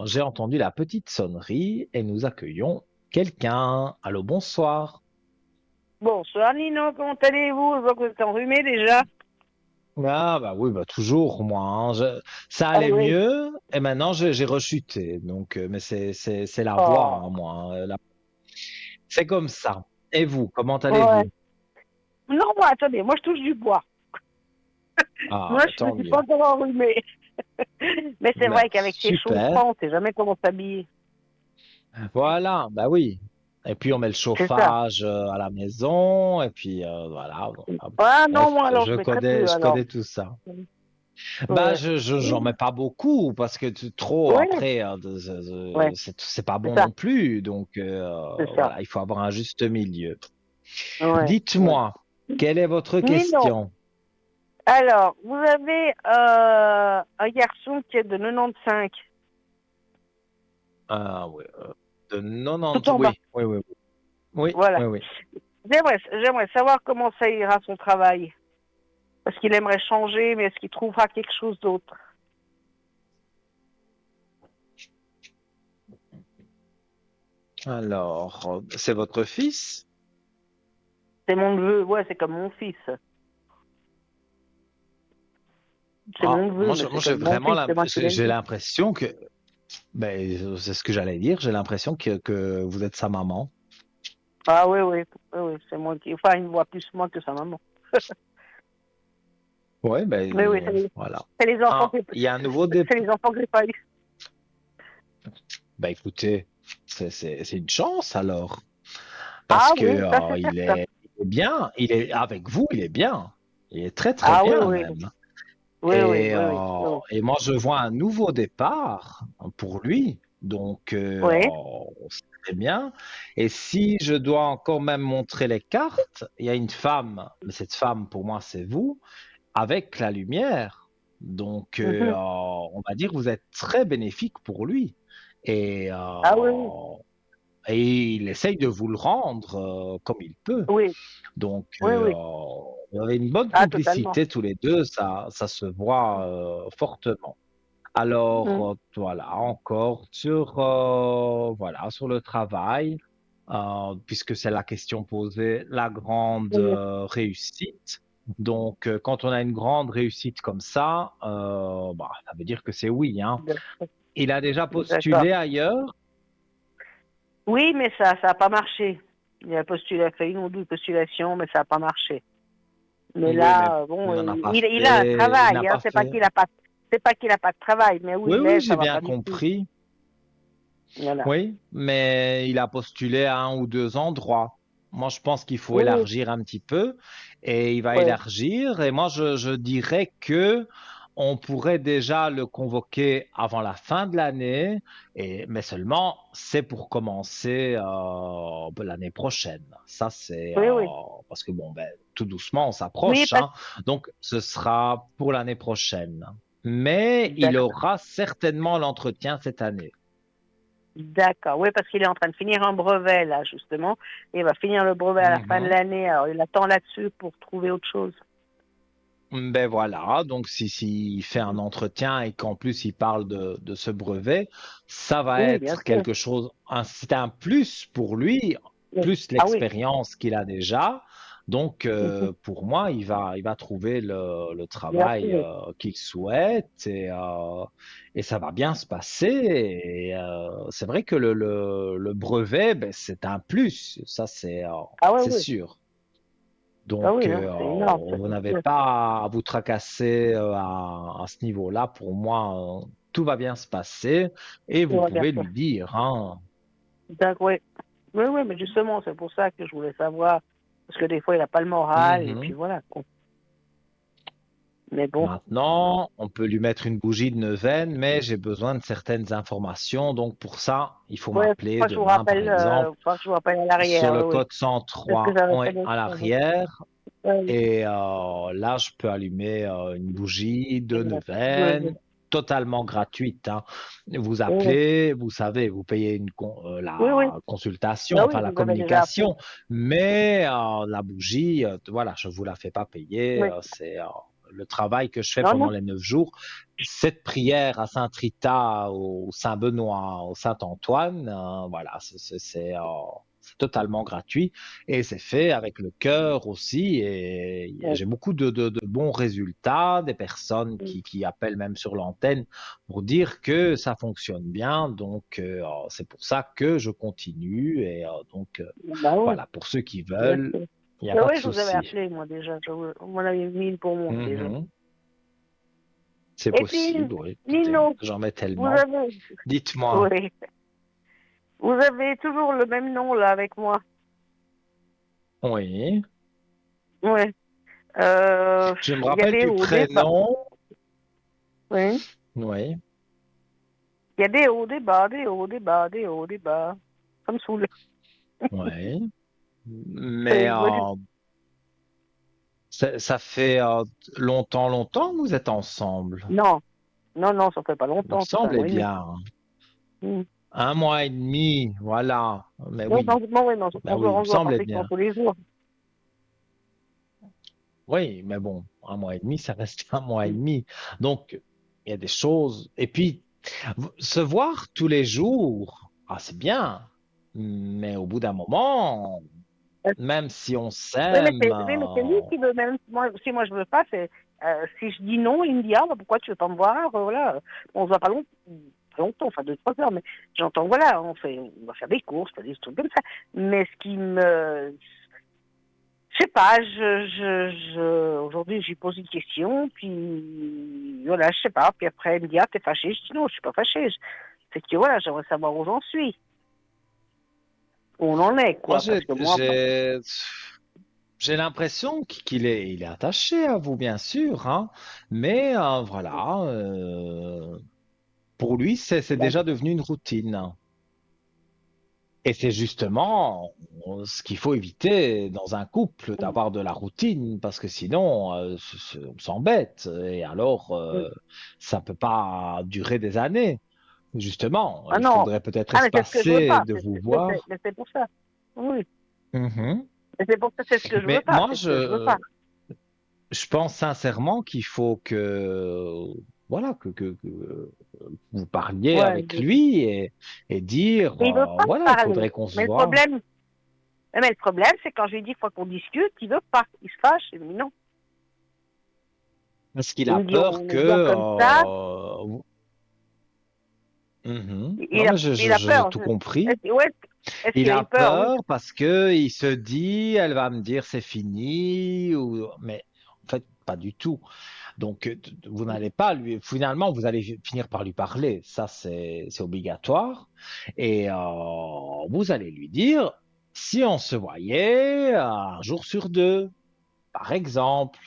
j'ai entendu la petite sonnerie et nous accueillons quelqu'un. Allô, bonsoir. Bonsoir Nino, comment allez-vous? Je vois que vous êtes enrhumé déjà. Ah bah oui, bah toujours moi, hein. Ça Ah allait oui. mieux et maintenant j'ai rechuté. Donc, mais c'est la voix, Oh. hein, moi, hein. C'est comme ça. Et vous, comment Ouais. allez-vous? Non, moi, attendez, moi je touche du bois. Ah, Moi, bah je ne tant suis pas mieux. encore enrhumé. Mais c'est Ben, vrai qu'avec ces chauds super. froids, on sait jamais comment s'habiller. Voilà, bah oui. Et puis on met le C'est ça. chauffage à la maison, et puis voilà. Ah non, Bref, moi alors je mets très peu je alors. connais tout ça. Bah, Ouais. j'en mets pas beaucoup parce que trop Oui, après, ouais, c'est pas c'est bon ça, non plus. Donc c'est ça. voilà, il faut avoir un juste milieu. Ouais, ouais. Dites-moi, quelle est votre Nino, question? alors, vous avez un garçon qui est de 95, Ah oui, de tout 90, en bas. oui, oui, oui, oui, Voilà. oui, oui. J'aimerais savoir comment ça ira son travail. Parce qu'il aimerait changer, mais est-ce qu'il trouvera quelque chose d'autre? Alors, c'est votre fils? C'est mon neveu, ouais, c'est comme mon fils. C'est Ah, mon neveu, mais c'est j'ai comme mon vraiment fils, c'est moi qui l'ai j'ai élevé. l'impression que, ben, c'est ce que j'allais dire, j'ai l'impression que vous êtes sa maman. Ah oui, oui, oui, oui, c'est moi qui. Enfin, il me voit plus moi que sa maman. Ouais, Mais oui, ben, voilà. c'est les enfants Ah, que il y a un nouveau c'est les enfants que j'ai pas eu. Ben, écoutez, c'est une chance alors, parce Ah que oui, ça c'est certain. il est bien, il est avec vous, il est bien, il est très très Ah oui, bien oui, même. oui, oui, oui, oui, oui. Et moi, je vois un nouveau départ pour lui. Donc, Oui. c'est très bien. Et si je dois encore même montrer les cartes, il y a une femme, mais cette femme, pour moi, c'est vous, avec la lumière. Donc, Mhm. on va dire que vous êtes très bénéfique pour lui. Et, Ah oui, oui, et il essaye de vous le rendre comme il peut. oui, Donc, oui, oui. vous avez une bonne Ah, totalement. complicité tous les deux, ça se voit fortement. Mhm. Alors, voilà, encore sur, voilà, sur le travail, puisque c'est la question posée, la grande Oui, réussite. Donc, quand on a une grande réussite comme ça, bah, ça veut dire que c'est oui, hein. Il a déjà d'accord. postulé ailleurs? Oui, mais ça a pas marché. Il a postulé, a fait une ou deux postulations, mais ça a pas marché. Mais Oui, mais là, bon, il n'en a pas il a un fait, il n'a travail, hein. pas fait. C'est pas qu'il a pas de travail, mais où Oui, il oui, est, j'ai ça va bien pas du tout. compris. Voilà. Oui, mais il a postulé à un ou deux endroits. Moi, je pense qu'il faut Oui, élargir un petit peu et il va oui, élargir. Et moi, je dirais que on pourrait déjà le convoquer avant la fin de l'année, mais seulement c'est pour commencer l'année prochaine. Ça, c'est oui, oui. parce que bon, ben, tout doucement, on Oui, s'approche, hein. Donc, ce sera pour l'année prochaine. Mais il d'accord. aura certainement l'entretien cette année. D'accord. Oui, parce qu'il est en train de finir un brevet, là, justement. Il va finir le brevet à la fin de Mhm. l'année. Alors, il attend là-dessus pour trouver autre chose. Ben voilà, donc s'il fait un entretien et qu'en plus il parle de ce brevet, ça va Oui, bien être sûr. quelque chose, c'est un plus pour lui, Oui. plus Ah oui. l'expérience qu'il a déjà. Donc Mhm. pour moi, il va trouver le Bien travail sûr. qu'il souhaite et ça va bien se passer. Et c'est vrai que le brevet, ben, c'est un plus, ça Ah oui, c'est oui. sûr. Ah Donc, oui, non, c'est énorme, ça vous c'est n'avez sûr. pas à vous tracasser à ce niveau-là. Pour moi, tout va bien se passer et On vous va bien pouvez sûr. lui dire, hein. D'accord, oui. Oui, oui, mais justement, c'est pour ça que je voulais savoir. Parce que des fois, il n'a pas le moral, et puis Mhm. voilà, quoi. Mais bon. Maintenant, on peut lui mettre une bougie de neuvaine, mais j'ai besoin de certaines informations. Donc, pour ça, il faut Ouais, m'appeler faut demain, par exemple, que je vous rappelle à sur l'arrière, le oui, oui. code C'est ce que 103, j'avais oui, fait l'autre à fois, oui. l'arrière. Oui, Et là, je peux allumer une bougie de oui. Oui, neuvaine totalement gratuite, hein. Vous oui. appelez, vous savez, vous payez Oui, oui. la consultation, Ben oui, enfin la vous avez déjà appelé. communication, mais la bougie, voilà, je vous la fais pas payer. Oui. C'est le travail que je fais Non, pendant non. les 9 jours. Cette prière à Saint-Rita, au Saint-Benoît, au Saint-Antoine, voilà, c'est totalement gratuit. Et c'est fait avec le cœur aussi. Et Oui. j'ai beaucoup de bons résultats, des personnes qui appellent même sur l'antenne pour dire que ça fonctionne bien. Donc, c'est pour ça que je continue. Et donc, Ben oui, voilà, pour ceux qui bien veulent, sûr. il n'y a Ben pas de oui, je vous avais souci. appelé, moi, déjà. On m'en avait mis une pour moi, déjà. Mhm. C'est Et puis, possible, oui. Écoutez, Nino, j'en mets vous tellement. avez, Dites-moi. oui, vous avez toujours le même nom, là, avec moi. Oui. Oui. Je me Il y a rappelle des du hauts, des bas. prénom. Oui. Oui. Il y a des hauts, des bas, des hauts, des bas, des hauts, des bas. Ça me saoule. Oui. Mais Oui, oui. ça fait longtemps, longtemps que vous êtes ensemble. Non, non, non, ça fait pas Il me longtemps, ça fait un semblait mois et demi. bien. Hmm. 1 mois et demi, voilà. Mais Non, oui, non, oui, non, ben oui, il me on se voit semblait pratiquement bien. tous les jours. Oui, mais bon, 1 mois et demi, ça reste 1 mois et demi. Donc, il y a des choses. Et puis, se voir tous les jours, c'est bien. Mais au bout d'un moment, Euh, même si on Oui, s'aime, oui, mais c'est lui qui veut, même si moi je veux pas, c'est, si je dis non, il me dit, ah, bah, pourquoi tu veux pas me voir, voilà. On se voit pas longtemps, enfin 2, 3 heures, mais j'entends, voilà, on va faire des courses, des trucs comme ça. Mais ce qui me, je sais pas, aujourd'hui, je lui pose une question, puis voilà, je sais pas, puis après, elle me dit, ah, t'es fâchée? Je dis, non, je suis pas fâchée. C'est que voilà, j'aimerais savoir où j'en suis, où on en est, moi, quoi, parce que moi, j'ai l'impression qu'il est attaché à vous, bien sûr, hein, mais voilà, pour lui, c'est ben, déjà devenu une routine. Et c'est justement ce qu'il faut éviter dans un couple, d'avoir de la routine, parce que sinon, on s'embête. Et alors, ça peut pas durer des années. Justement, ah il non, faudrait peut-être ah, mais c'est ce que je veux espacer pas, de vous voir. mais c'est pour ça. Oui, Mhm. mais c'est pour ça, c'est ce que je veux Mais pas, moi, c'est ce que je veux pas. je pense sincèrement qu'il faut que, voilà, que vous parliez Ouais, avec lui et dire, mais il veut pas me voilà, il parler. faudrait qu'on se Mais voit. le problème, c'est quand je lui dis qu'il faut qu'on discute, il veut pas. Il se fâche, il me dit non. Parce qu'il Il a me dit peur on que, est bien comme ça. mhm. Non, mais Il a j'ai peur. tout compris. Ouais, est-ce Il qu'il a a eu peur? Oui. peur parce que il se dit, elle va me dire c'est fini, mais en fait, pas du tout. Donc, vous n'allez pas lui, finalement, vous allez finir par lui parler. Ça, c'est obligatoire. Et vous allez lui dire, si on se voyait un jour sur deux, par exemple,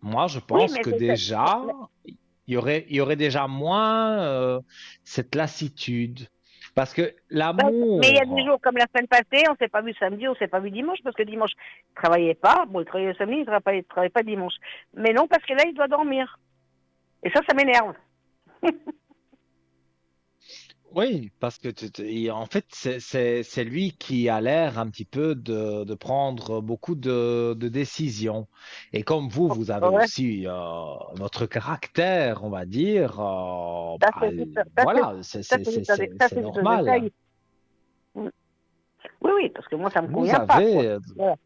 moi, je Oui, pense mais que c'est déjà, mais, il y aurait déjà moins cette lassitude. Parce que mais il y a des l'amour, jours comme la semaine passée, on s'est pas vu samedi, on s'est pas vu dimanche, parce que dimanche, il travaillait pas. Bon, il travaillait le samedi, il travaillait pas dimanche. Mais non, parce que là, il doit dormir. Et ça m'énerve. Oui, parce que en fait, c'est lui qui a l'air un petit peu de prendre beaucoup de décisions. Et comme vous, vous avez Ouais, aussi votre caractère, on va dire, ça bah, c'est tout, voilà, ça c'est c'est tout un normal. détail. Mm. Oui, oui, parce que moi ça me Vous convient pas, quoi. avez, Voilà.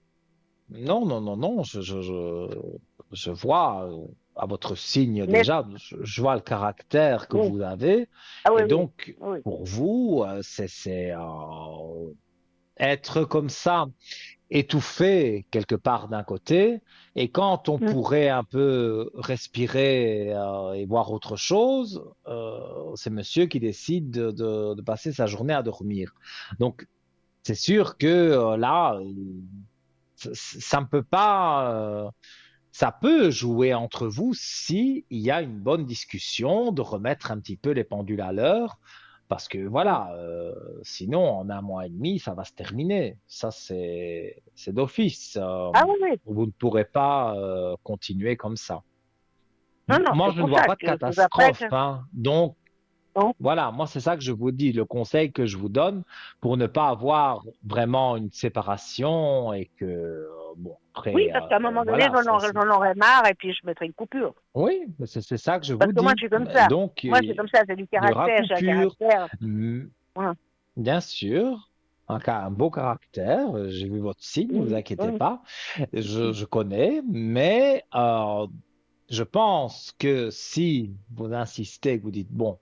non, non, non, non, je vois à votre signe Mais déjà, je vois le caractère que oui, vous avez. ah oui, Et oui, donc, oui. pour vous, être comme ça, étouffé quelque part d'un côté, et quand on Mm. pourrait un peu respirer et voir autre chose, c'est monsieur qui décide de passer sa journée à dormir. Donc, c'est sûr que là, ça ne peut pas, ça peut jouer entre vous si il y a une bonne discussion, de remettre un petit peu les pendules à l'heure, parce que Mm. voilà, sinon en un mois et demi, ça va se terminer. Ça, c'est d'office. Ah oui, oui. Vous ne pourrez pas continuer comme ça. Non, non, Moi, c'est je ne pour vois ça pas de que je vous appelle. catastrophe, hein. Donc, Non, voilà, moi, c'est ça que je vous dis, le conseil que je vous donne pour ne pas avoir vraiment une séparation et que, bon, oui, après, parce qu'à un moment donné, voilà, j'en aurais marre et puis je mettrai une coupure. oui, mais c'est ça que je Parce vous que moi, dis. je suis comme Mais ça. donc, Moi, je suis comme ça, c'est du il y aura caractère, j'ai un coupure, caractère. mm, Voilà. bien sûr, un beau caractère. J'ai vu votre signe, ne vous Mm. inquiétez Oui. pas. Je connais, mais je pense que si vous insistez, que vous dites, bon,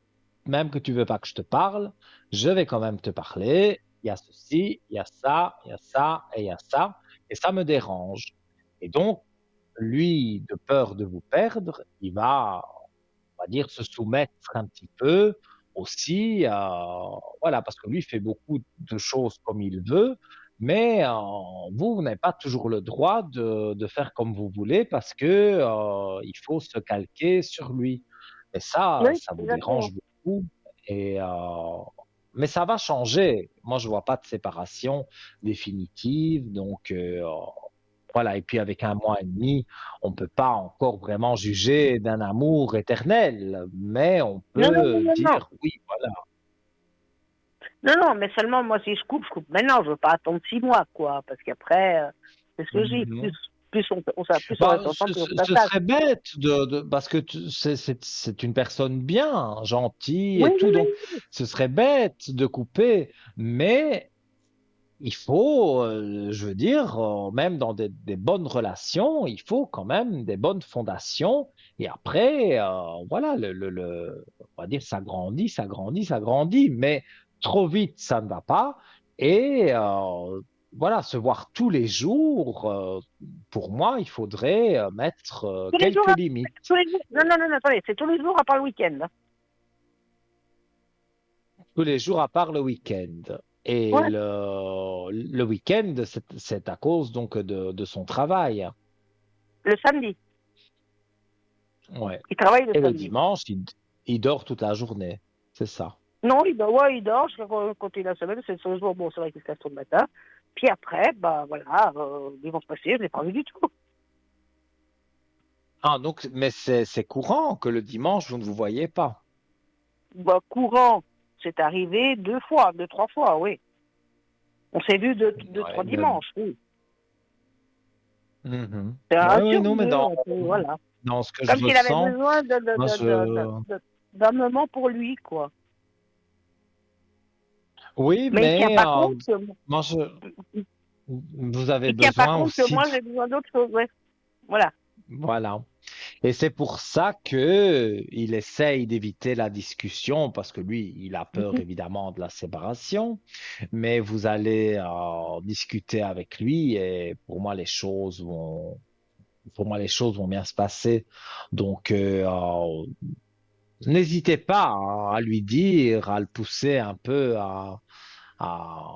même que tu veux pas que je te parle, je vais quand même te parler. Il y a ceci, il y a ça, il y a ça et il y a ça, et ça me dérange. Et donc, lui, de peur de vous perdre, il va, on va dire, se soumettre un petit peu aussi, voilà, parce que lui fait beaucoup de choses comme il veut, mais vous, vous n'avez pas toujours le droit de faire comme vous voulez parce que il faut se calquer sur lui. Et Oui, ça vous dérange exactement. beaucoup. Et, mais ça va changer. Moi, je vois pas de séparation définitive, donc voilà. Et puis avec un mois et demi, on ne peut pas encore vraiment juger d'un amour éternel, mais on Non, non, non, peut non, non. dire oui, voilà. Non, non, mais seulement moi, si je coupe maintenant. Je veux pas attendre 6 mois, quoi. Parce qu'après, c'est ce que je dis. Mhm. Plus on Bah, reste ensemble, plus on ce s'attache. serait bête parce que c'est une personne bien, gentille Oui, et oui, tout, donc oui. ce serait bête de couper, mais il faut, je veux dire, même dans des bonnes relations, il faut quand même des bonnes fondations. Et après, voilà, on va dire, ça grandit, ça grandit, ça grandit. Mais trop vite, ça ne va pas. Et voilà, se voir tous les jours, pour moi, il faudrait mettre Tous les jours, quelques limites. tous les jours. Non, non, non, non, attendez, c'est tous les jours à part le week-end, hein. Tous les jours à part le week-end. Et Ouais, le week-end, c'est à cause donc de son travail. le samedi. Ouais. Il travaille le Et le samedi. dimanche, il dort toute la journée. C'est ça. Non, il dort, ouais, il dort. Je quand il a la semaine, c'est le jour. Bon, c'est vrai qu'il se lève tôt le matin. Puis après, bah voilà, dimanche passé, je l'ai pas vu du tout. Ah, donc, mais c'est courant que le dimanche, vous ne vous voyez pas. Bah, courant, c'est arrivé 2 fois, 2, 3 fois, oui. On s'est vu deux, Ouais, trois dimanches, oui. mhm. C'est un Ouais, ouais, sur non, mais deux, un peu, voilà. dans ce que je Comme s'il avait ressens, besoin moi, d'un moment pour lui, quoi. oui, Mais il tient mais pas compte que, moi, vous avez il tient pas besoin compte que aussi de, moi j'ai besoin d'autre chose, ouais. Voilà. voilà. Et c'est pour ça que il essaye d'éviter la discussion parce que lui, il a peur Mhm. évidemment de la séparation. Mais vous allez discuter avec lui et pour moi, les choses vont bien se passer. Donc, n'hésitez pas à lui dire, à le pousser un peu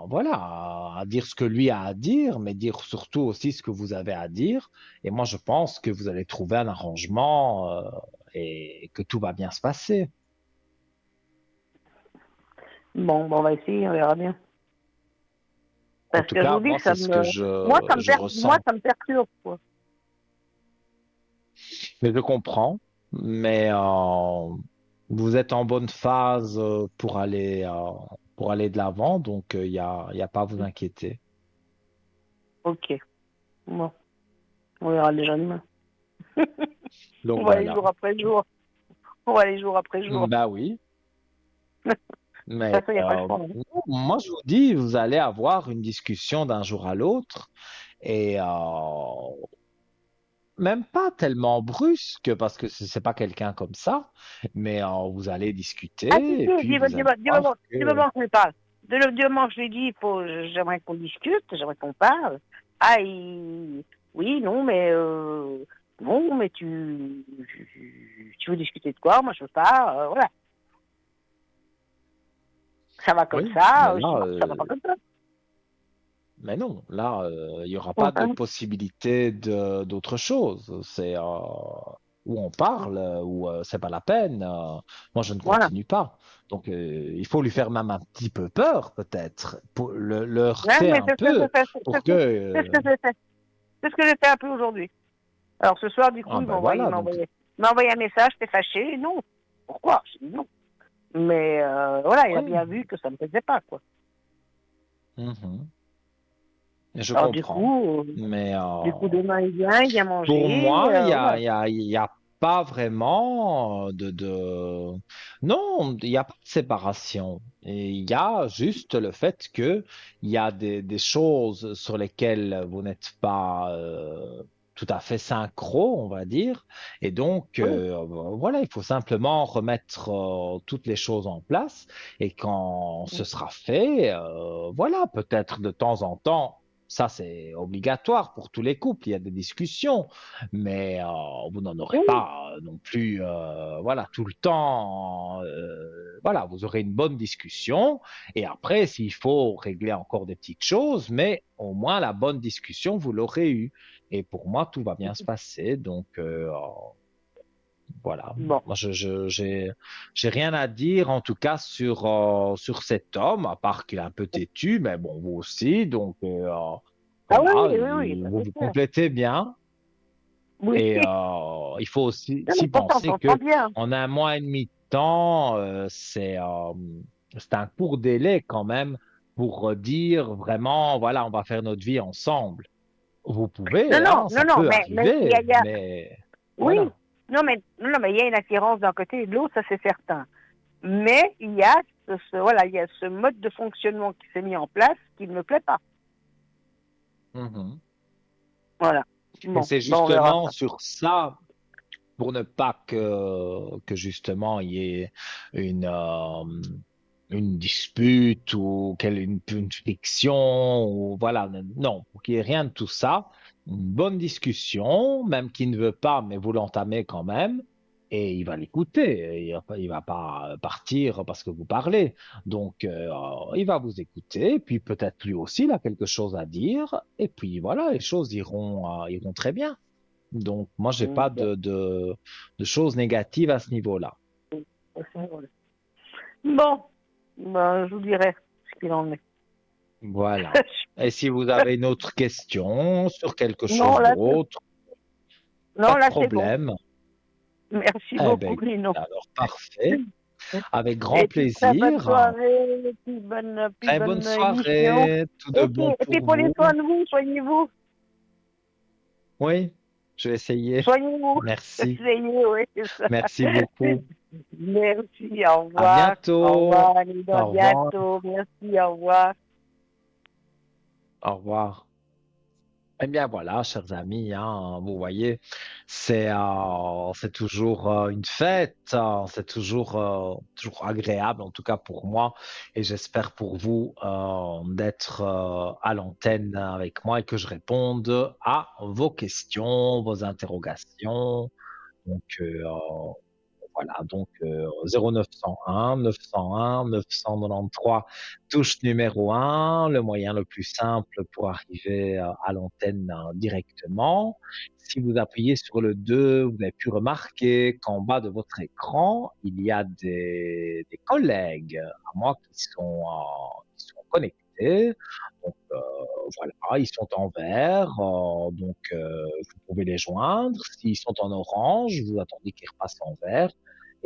voilà, à dire ce que lui a à dire, mais dire surtout aussi ce que vous avez à dire. Et moi, je pense que vous allez trouver un arrangement, et que tout va bien se passer. Bon, on va essayer, on verra bien. En Parce tout que je cas, vous dis moi, que ça c'est ce que me, je moi, ressens. ça me perturbe, quoi. Mais je comprends. Mais vous êtes en bonne phase pour aller de l'avant, donc il y a pas à vous inquiéter. Ok. Bon, on verra déjà demain. Donc On va aller voilà. jour après jour. On va aller jour après jour. Bah oui, De mais toute façon, il n'y a pas le choix, hein. non, moi je vous dis, vous allez avoir une discussion d'un jour à l'autre et même pas tellement brusque parce que c'est pas quelqu'un comme ça, mais vous allez Ah, si, discuter et si, puis vous allez du voir moment, du que moment que je parle. Du moment que je lui dis, j'aimerais qu'on discute, j'aimerais qu'on parle. Ah, oui, non, mais tu veux discuter de quoi? Moi, je veux pas, voilà. Ça va comme oui, mais ça, là, sinon, ça va pas comme ça. mais non, là, il y aura pas de Voilà. possibilité d'autre chose. C'est où on parle, ou c'est pas la peine. Moi, je ne Voilà. continue pas. Donc, il faut lui faire même un petit peu peur, peut-être, pour le Ouais, heurter mais un peu pour que. c'est ce que j'ai fait. C'est ce que j'ai fait un peu aujourd'hui. Alors, ce soir, du coup, Ah ben voilà, donc. il m'a envoyé un message, t'es fâché? Non. Pourquoi? J'ai dit non. Mais, voilà, il a Oui. bien vu que ça me plaisait pas, quoi. Mhm. Et je Alors, comprends. Mais demain, il vient pour manger, moi, voilà. il y a pas vraiment Non, il n'y a pas de séparation. Et il y a juste le fait que il y a des choses sur lesquelles vous n'êtes pas tout à fait synchro, on va dire. Et donc, Oui. voilà, il faut simplement remettre toutes les choses en place. Et quand ce sera fait, voilà, peut-être de temps en temps. Ça, c'est obligatoire pour tous les couples. Il y a des discussions, mais vous n'en aurez Oui. pas non plus, voilà, tout le temps. Voilà, vous aurez une bonne discussion, et après, s'il faut régler encore des petites choses, mais au moins la bonne discussion, vous l'aurez eue. Et pour moi, tout va bien se passer. Donc, voilà. Bon. Moi, j'ai rien à dire, en tout cas, sur cet homme, à part qu'il est un peu têtu, mais bon, vous aussi. Donc, Ah oui, voilà, oui, oui, oui, ça vous c'est vous clair. complétez bien. Oui. Et il faut Non, mais aussi pourtant, on penser s'entend que bien. en un mois et demi de temps, c'est un court délai quand même pour dire vraiment, voilà, on va faire notre vie ensemble. Vous Non, pouvez, non, hein, non, ça non, peut mais arriver, mais oui. voilà. Non, mais il y a une attirance d'un côté et de l'autre, ça c'est certain. Mais il y a voilà, il y a ce mode de fonctionnement qui s'est mis en place qui ne me plaît pas. Mhm. Voilà. Et Bon, c'est bon, on verra justement ça. sur ça, pour ne pas que justement il y ait une, euh, une dispute ou une friction, ou voilà, non, pour qu'il n'y ait rien de tout ça, une bonne discussion, même qui ne veut pas, mais vous l'entamez quand même, et il va l'écouter, il va pas partir parce que vous parlez, donc il va vous écouter, puis peut-être lui aussi il a quelque chose à dire, et puis voilà, les choses iront très bien. Donc, moi, j'ai pas Bon, de choses négatives à ce niveau-là. voilà. Bon, ben, je vous dirai ce qu'il en est. Voilà. Et si vous avez une autre question sur quelque Non, chose d'autre, pas non, de là, c'est bon. problème. Merci Eh bien, beaucoup, écoutez, Lino. alors parfait. Avec grand Et puis, très bonne plaisir. soirée, puis Très bonne bonne émission. soirée. Tout de bon Et puis, pour prenez vous. soin de vous, soignez-vous. Oui, je vais essayer. Soignez-vous. Merci. Essayez, oui, c'est ça. Merci beaucoup. Merci, au À revoir. Au bientôt. revoir, Lino, à Au revoir. bientôt. Merci, au revoir. Au revoir. Eh bien voilà, chers amis, hein, vous voyez, c'est toujours une fête, hein, c'est toujours agréable, en tout cas pour moi, et j'espère pour vous d'être à l'antenne avec moi et que je réponde à vos questions, vos interrogations. Donc voilà, donc 0901 901 993, touche numéro un, le moyen le plus simple pour arriver à l'antenne directement. Si vous appuyez sur le 2, vous avez pu remarquer qu'en bas de votre écran, il y a des collègues à moi qui sont connectés. Donc voilà, ils sont en vert, donc vous pouvez les joindre. S'ils sont en orange, vous attendez qu'ils repassent en vert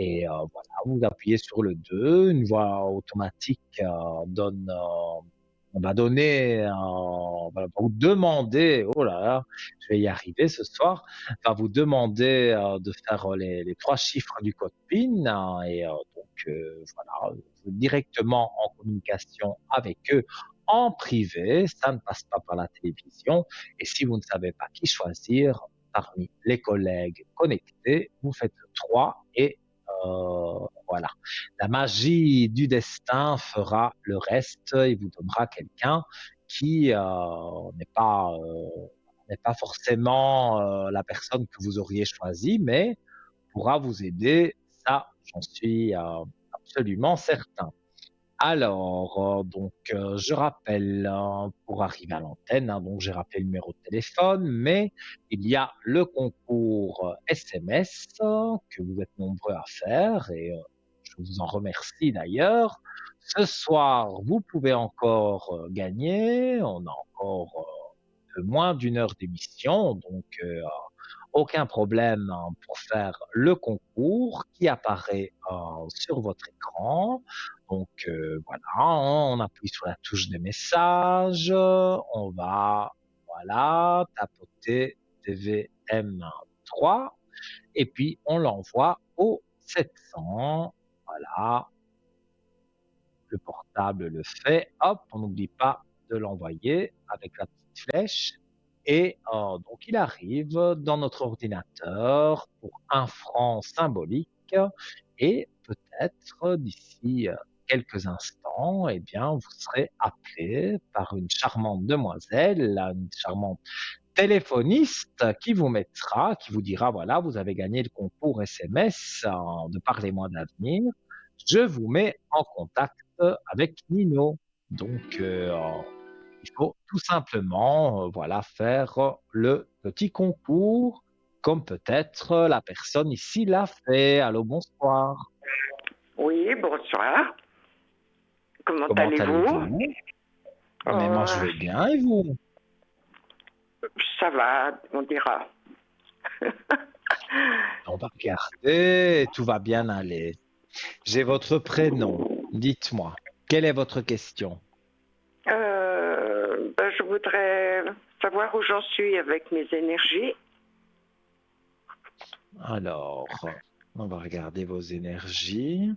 Et voilà, vous appuyez sur le 2, une voix automatique va donner, va vous demander, oh là là, je vais y arriver ce soir, va vous demander de faire les trois chiffres du code PIN, hein, et donc voilà, directement en communication avec eux en privé, ça ne passe pas par la télévision. Et si vous ne savez pas qui choisir parmi les collègues connectés, vous faites le 3 et voilà. La magie du destin fera le reste. Il vous donnera quelqu'un qui n'est pas forcément la personne que vous auriez choisie, mais pourra vous aider. Ça, j'en suis absolument certain. Alors, je rappelle, pour arriver à l'antenne, hein, donc j'ai rappelé le numéro de téléphone, mais il y a le concours SMS que vous êtes nombreux à faire et je vous en remercie d'ailleurs. Ce soir, vous pouvez encore gagner. On a encore moins d'une heure d'émission, donc aucun problème hein, pour faire le concours qui apparaît sur votre écran. Donc voilà, on appuie sur la touche des messages, on va voilà tapoter TVM3 et puis on l'envoie au 700. Voilà, le portable le fait. Hop, on n'oublie pas de l'envoyer avec la petite flèche. Et donc il arrive dans notre ordinateur pour un franc symbolique. Et peut-être d'ici quelques instants, eh bien, vous serez appelé par une charmante demoiselle, une charmante téléphoniste qui vous mettra, qui vous dira, voilà, vous avez gagné le concours SMS de Parlez-moi d'avenir. Je vous mets en contact avec Nino. Donc, il faut tout simplement, voilà, faire le petit concours, comme peut-être la personne ici l'a fait. Allô, bonsoir. Oui, bonsoir. Comment Comment allez-vous? allez-vous? Mais moi, je Euh, vais bien, et vous? Ça va, on dira. On va regarder, tout va bien aller. J'ai votre prénom. Dites-moi, quelle est votre question? Je voudrais savoir où j'en suis avec mes énergies. Alors, on va regarder vos énergies.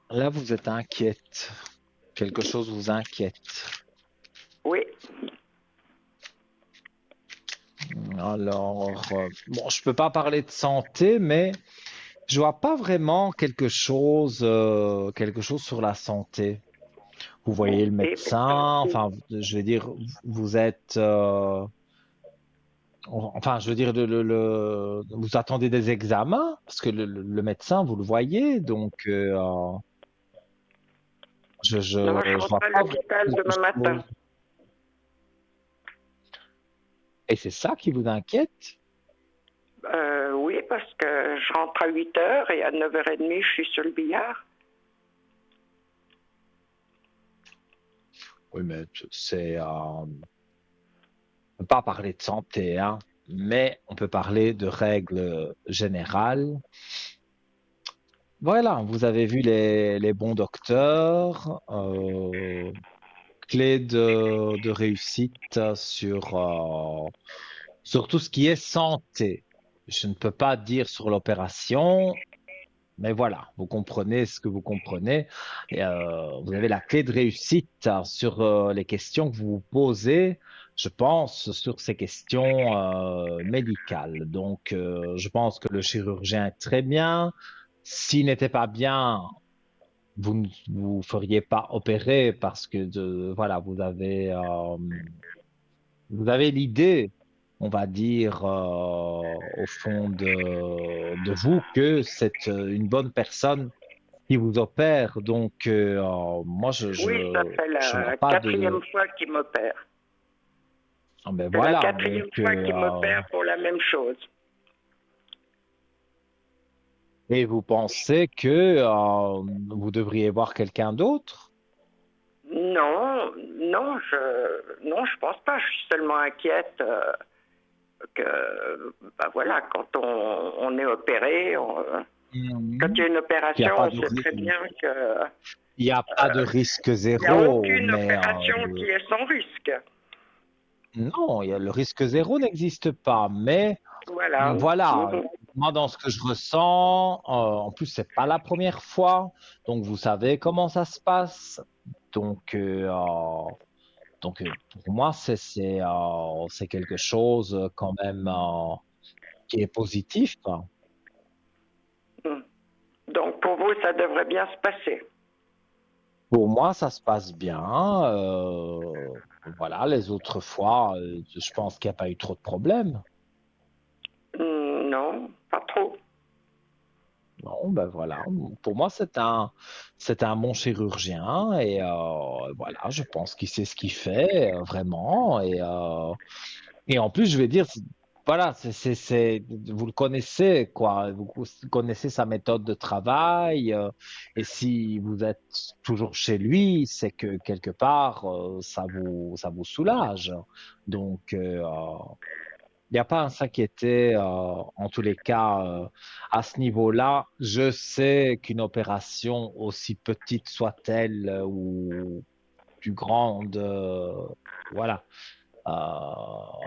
Là, vous êtes inquiète. Quelque chose vous inquiète. Oui, Alors, bon, je peux pas parler de santé, mais je vois pas vraiment quelque chose sur la santé. Vous voyez le et médecin, enfin, je vais dire, vous êtes, enfin, je veux dire, vous attendez des examens parce que le médecin, vous le voyez, donc non, je je rentre vois à pas vraiment l'hôpital quelque demain matin. chose. Et c'est ça qui vous inquiète? Oui, parce que je rentre à 8 heures et à 9h30, je suis sur le billard. Oui, mais on peut pas parler de santé, hein, mais on peut parler de règles générales. Voilà, vous avez vu les bons docteurs, clé de réussite sur tout ce qui est santé. Je ne peux pas dire sur l'opération, mais voilà, vous comprenez ce que vous comprenez. Et, vous avez la clé de réussite sur les questions que vous vous posez, je pense, sur ces questions médicales. Donc, je pense que le chirurgien est très bien. S'il n'était pas bien, vous ne vous feriez pas opérer parce que voilà, vous avez l'idée, on va dire, au fond de vous que c'est une bonne personne qui vous opère. Donc, moi, Oui, ça fait je vois la pas quatrième fois qu'il m'opère. ah ben C'est la voilà. Donc, quatrième fois qu'il m'opère pour la même chose. et vous pensez que vous devriez voir quelqu'un d'autre? Non, non, je pense pas. Je suis seulement inquiète que, bah voilà, quand on est opéré, quand il y a une Il n'y a opération, pas on de, sait très bien que il y a pas de risque il n'y a zéro, aucune mais opération qui est sans risque. non, le risque zéro n'existe pas. Mais Voilà. voilà, Mhm. moi dans ce que je ressens, en plus c'est pas la première fois, donc vous savez comment ça se passe. Donc, pour moi c'est quelque chose quand même qui est positif, quoi. Mhm. Donc pour vous, ça devrait bien se passer. Pour moi, ça se passe bien. Voilà, les autres fois, je pense qu'il n'y a pas eu trop de problèmes. Non, pas trop. Non, ben voilà. Pour moi, c'est un bon chirurgien et voilà, je pense qu'il sait ce qu'il fait vraiment. Et en plus, je vais dire, voilà, vous le connaissez, quoi. Vous connaissez sa méthode de travail. Et si vous êtes toujours chez lui, c'est que quelque part, ça vous soulage. Donc, il n'y a pas à s'inquiéter. En tous les cas, à ce niveau-là, je sais qu'une opération, aussi petite soit-elle ou plus grande, voilà.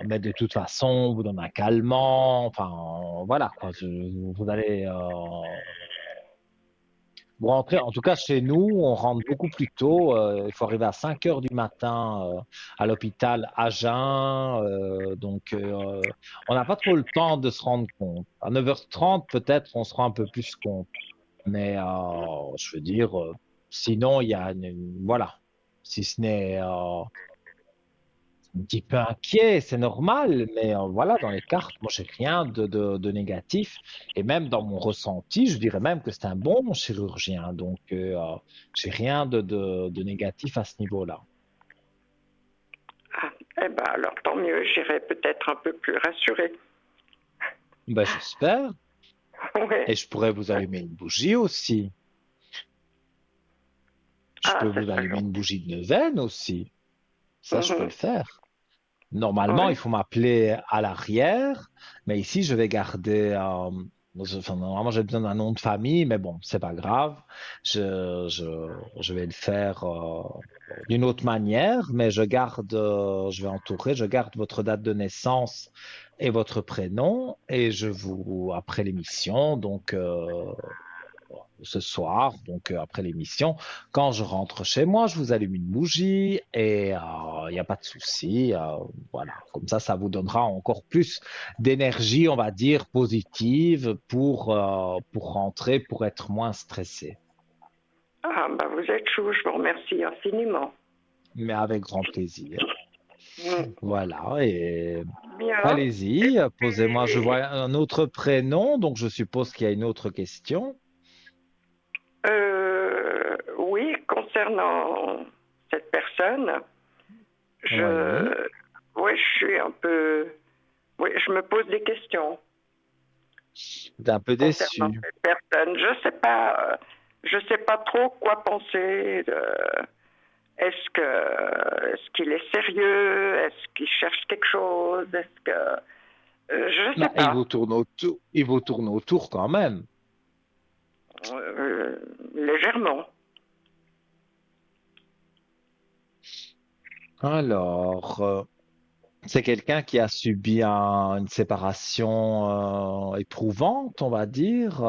Mais de toute façon, on vous donne un calmant. Enfin, voilà, quoi. Vous allez vous rentrez. En tout cas, chez nous, on rentre beaucoup plus tôt. Il faut arriver à 5 heures du matin à l'hôpital à jeun. Donc, on n'a pas trop le temps de se rendre compte. À 9h30, peut-être, on se rend un peu plus compte. Mais je veux dire, sinon, il y a voilà. Si ce n'est un petit peu inquiet, c'est normal, mais voilà, dans les cartes, moi, j'ai rien de négatif. Et même dans mon ressenti, je dirais même que c'est un bon chirurgien. Donc, j'ai rien de négatif à ce niveau-là. Ah, eh ben alors tant mieux, j'irai peut-être un peu plus rassurée. Ben, j'espère. Et Ouais. je pourrais vous allumer une bougie aussi. Je Ah, peux ça vous serait allumer une gentil. bougie de neuvaine aussi. Ça, je peux le Mhm. faire. Normalement, il Oui. faut m'appeler à l'arrière, mais ici, je vais garder. Enfin, normalement, j'ai besoin d'un nom de famille, mais bon, c'est pas grave. Je vais le faire d'une autre manière, mais je vais entourer, je garde votre date de naissance et votre prénom, et après l'émission, donc ce soir, donc après l'émission, quand je rentre chez moi, je vous allume une bougie et il n'y a pas de souci. Voilà, comme ça vous donnera encore plus d'énergie, on va dire, positive pour rentrer, pour être moins stressé. Ah, bah vous êtes chou, je vous remercie infiniment. Mais avec grand plaisir. Mm. Voilà, et Bien. Et allez-y, posez-moi. Je puis, vois un autre prénom, donc je suppose qu'il y a une autre question. oui, concernant cette personne, Oui, je, oui, je suis un peu, oui, je me pose des questions t'es un peu concernant déçu. cette personne. Je sais pas trop quoi penser. Est-ce qu'il est sérieux? Est-ce qu'il cherche quelque chose? Je sais Bah, pas. il vous tourne autour quand même. Légèrement. Alors, c'est quelqu'un qui a subi une séparation éprouvante, on va dire.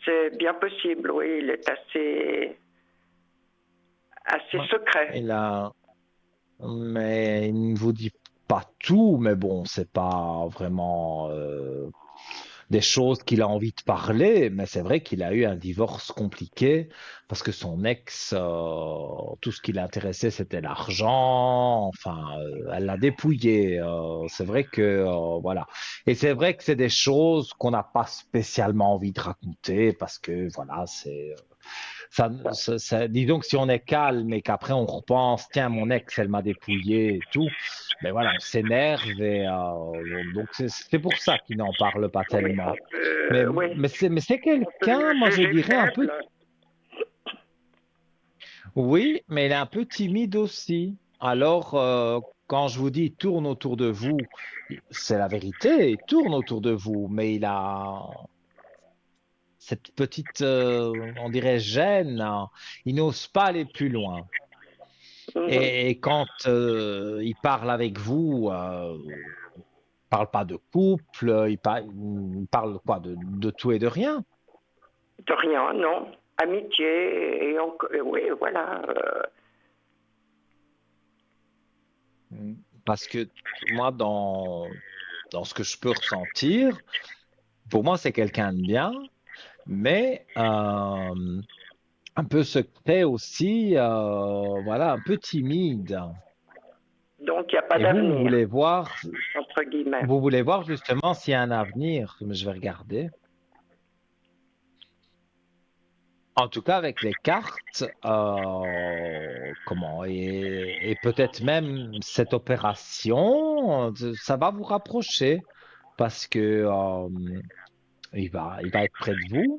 C'est bien possible, oui, il est assez Ouais. secret. Il a, mais il ne vous dit pas tout, mais bon, c'est pas vraiment des choses qu'il a envie de parler, mais c'est vrai qu'il a eu un divorce compliqué parce que son ex, tout ce qui l'intéressait, c'était l'argent. Enfin, elle l'a dépouillé. C'est vrai que voilà. Et c'est vrai que c'est des choses qu'on n'a pas spécialement envie de raconter parce que voilà, disons que si on est calme et qu'après on repense, tiens, mon ex, elle m'a dépouillé et tout, mais voilà, on s'énerve et donc c'est pour ça qu'il n'en parle pas Oui, tellement. oui, Mais c'est on peut quelqu'un, le moi je juger dirais un peu, faible. oui, mais il est un peu timide aussi. Alors, quand je vous dis tourne autour de vous, c'est la vérité, il tourne autour de vous, mais il a cette petite, on dirait, gêne, hein. Il n'ose pas aller plus loin. Mhm. Et quand il parle avec vous, il parle pas de couple, il parle quoi, de tout et de rien. De rien, non. Amitié et oui, voilà. Mm. Parce que moi, dans ce que je peux ressentir, pour moi, c'est quelqu'un de bien, mais un peu secret aussi, voilà, un peu timide. Donc, il n'y a pas Et d'avenir, entre guillemets. vous voulez voir justement s'il y a un avenir. Je vais regarder. En tout cas, avec les cartes, comment, et peut-être même cette opération, ça va vous rapprocher parce que il va être près de vous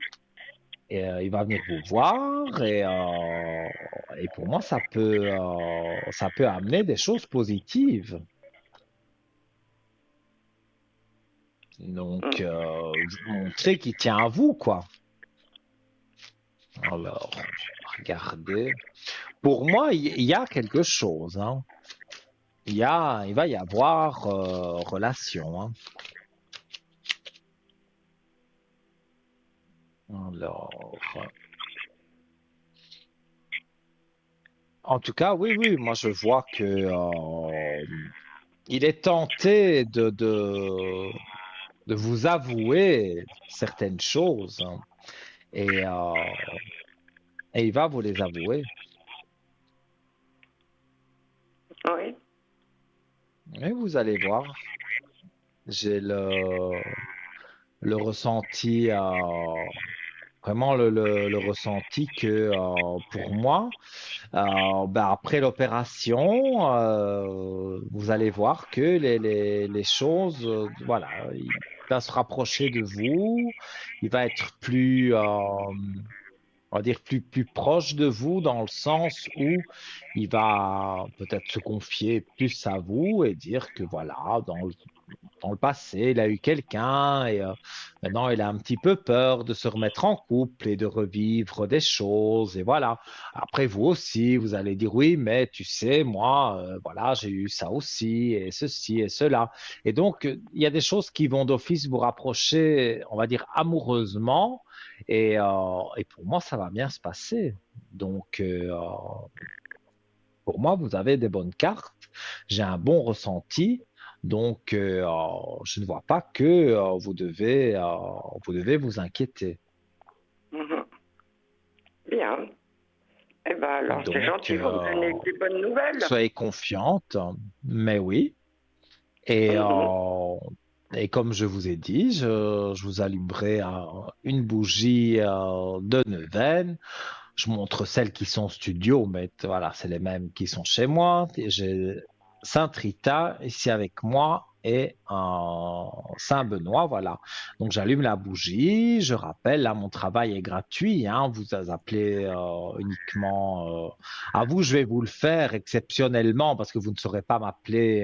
et il va venir vous voir et pour moi, ça peut amener des choses positives. Donc, Mm. montrer qu'il tient à vous, quoi. Alors, regardez. Pour moi, il y a quelque chose, hein. Il va y avoir relation, hein. Alors, en tout cas, oui, oui, moi je vois que il est tenté de vous avouer certaines choses, hein, et, euh, et il va vous les avouer. Oui. Et vous allez voir, j'ai le ressenti, vraiment le ressenti que pour moi, ben, après l'opération, vous allez voir que les choses, voilà, il va se rapprocher de vous, il va être plus, on va dire plus proche de vous dans le sens où il va peut-être se confier plus à vous et dire que voilà, dans le passé, il a eu quelqu'un et maintenant il a un petit peu peur de se remettre en couple et de revivre des choses. Et voilà. Après, vous aussi, vous allez dire oui, mais tu sais, moi, voilà, j'ai eu ça aussi et ceci et cela. Et donc, il y a des choses qui vont d'office vous rapprocher, on va dire, amoureusement. Et pour moi, ça va bien se passer. Donc, pour moi, vous avez des bonnes cartes. J'ai un bon ressenti. Donc, je ne vois pas que vous devez vous inquiéter. Mhm. Bien. Eh ben alors, c'est Donc, gentil, vous me donnez des bonnes nouvelles. soyez confiante, mais oui. Et, Mhm. et comme je vous ai dit, je vous allumerai une bougie de neuvaine. Je montre celles qui sont en studio, mais voilà, c'est les mêmes qui sont chez moi. J'ai Sainte Rita ici avec moi et Saint-Benoît, voilà. Donc j'allume la bougie, je rappelle, là mon travail est gratuit, hein, vous appelez uniquement à vous, je vais vous le faire exceptionnellement parce que vous ne saurez pas m'appeler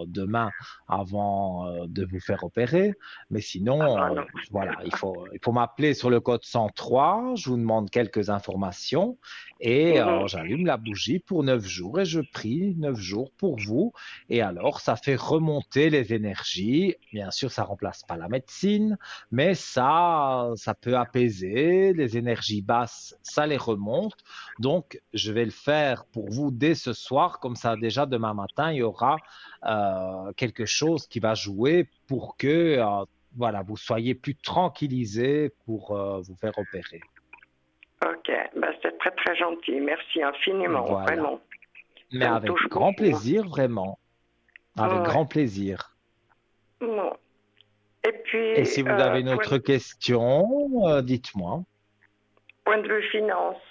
demain avant de vous faire opérer. Mais Ah ben sinon, non. voilà, il faut m'appeler sur le code 103. Je vous demande quelques informations et Mhm. j'allume la bougie pour 9 jours et je prie 9 jours pour vous. Et alors, ça fait remonter les énergies. Bien sûr, ça remplace pas la médecine, mais ça peut apaiser les énergies basses. Ça les remonte. Donc, je vais le faire pour vous dès ce soir. Comme ça, déjà demain matin, il y aura quelque chose qui va jouer pour que voilà, vous soyez plus tranquillisé pour vous faire opérer. Ok, ben, c'est très très gentil. Merci infiniment, Voilà. vraiment. Mais Ça me avec touche grand beaucoup. plaisir, vraiment. Avec Ouais. grand plaisir. Bon. Et Et puis, si vous avez une autre question, dites-moi. point de vue finance,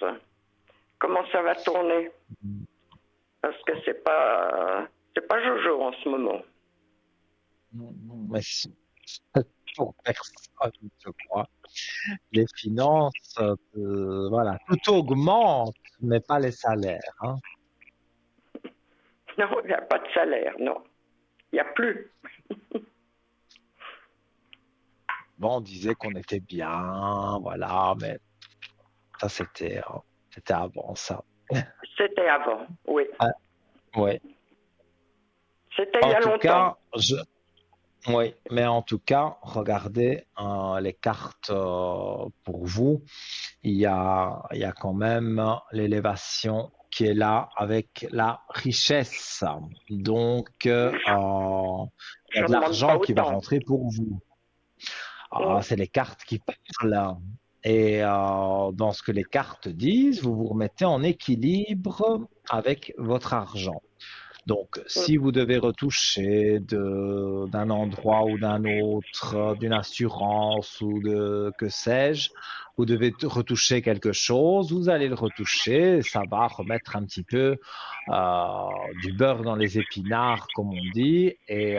comment ça va tourner? Parce que c'est pas Jojo en ce moment. Mais pour personne, je crois. Les finances, voilà, tout augmente, mais pas les salaires, hein. Non, il n'y a pas de salaire, non. Il n'y a plus. Bon, on disait qu'on était bien, voilà, mais ça, c'était avant ça. C'était avant, oui. Ah, ouais. C'était il y En a tout longtemps. cas, oui, mais en tout cas, regardez les cartes pour vous. Il y a quand même l'élévation qui est là avec la richesse. Donc, il y a Je de ne demande pas l'argent qui va autant. rentrer pour vous. Mm. C'est les cartes qui parlent. Et dans ce que les cartes disent, vous vous remettez en équilibre avec votre argent. Donc, Mm. si vous devez retoucher d'un endroit ou d'un autre, d'une assurance ou de que sais-je, vous devez retoucher quelque chose, vous allez le retoucher, ça va remettre un petit peu du beurre dans les épinards, comme on dit, et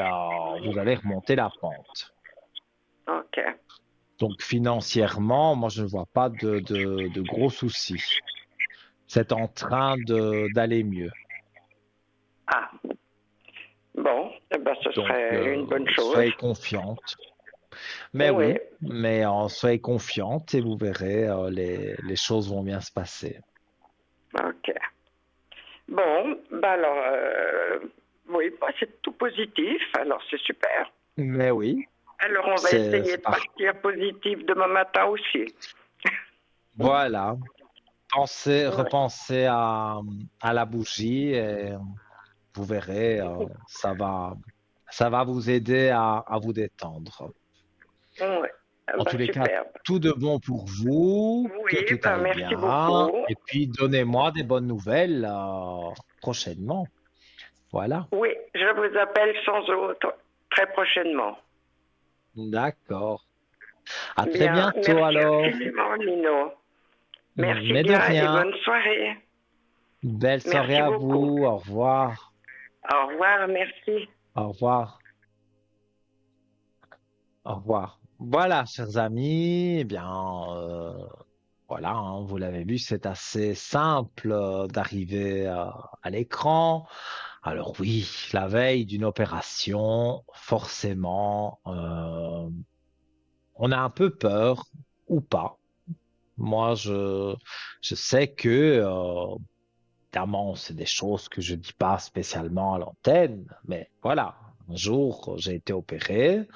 vous allez remonter la pente. OK. Donc, financièrement, moi, je ne vois pas de gros soucis. C'est en train d'aller mieux. Ah, bon, eh ben, ce Donc, serait une bonne chose. soyez confiante. Mais Oui, oui, mais soyez confiante et vous verrez, les choses vont bien se passer. OK. Bon, bah alors, oui, bah, c'est tout positif, alors c'est super. Mais oui, Alors on va essayer c'est de parti. partir positif demain matin aussi. Voilà, Ouais. repensez à la bougie et vous verrez, ça va vous aider à vous détendre. Ouais. Ah En bah, tous les cas, superbe. tout de bon pour vous, que Oui, tout bah, aille merci bien, beaucoup. et puis donnez-moi des bonnes nouvelles prochainement. Voilà, Oui, je vous appelle sans autre très prochainement. d'accord. À très Bien, bientôt merci alors. infiniment, Nino. Merci Mais de bien et rien. bonne soirée. Belle soirée Merci à beaucoup. vous. Au revoir. Au revoir, merci. Au revoir. Au revoir. Voilà, chers amis. Eh bien, voilà, hein, vous l'avez vu, c'est assez simple d'arriver à l'écran. Alors oui, la veille d'une opération, forcément, on a un peu peur ou pas. Moi, je sais que évidemment, c'est des choses que je dis pas spécialement à l'antenne, mais voilà. Un jour, j'ai été opéré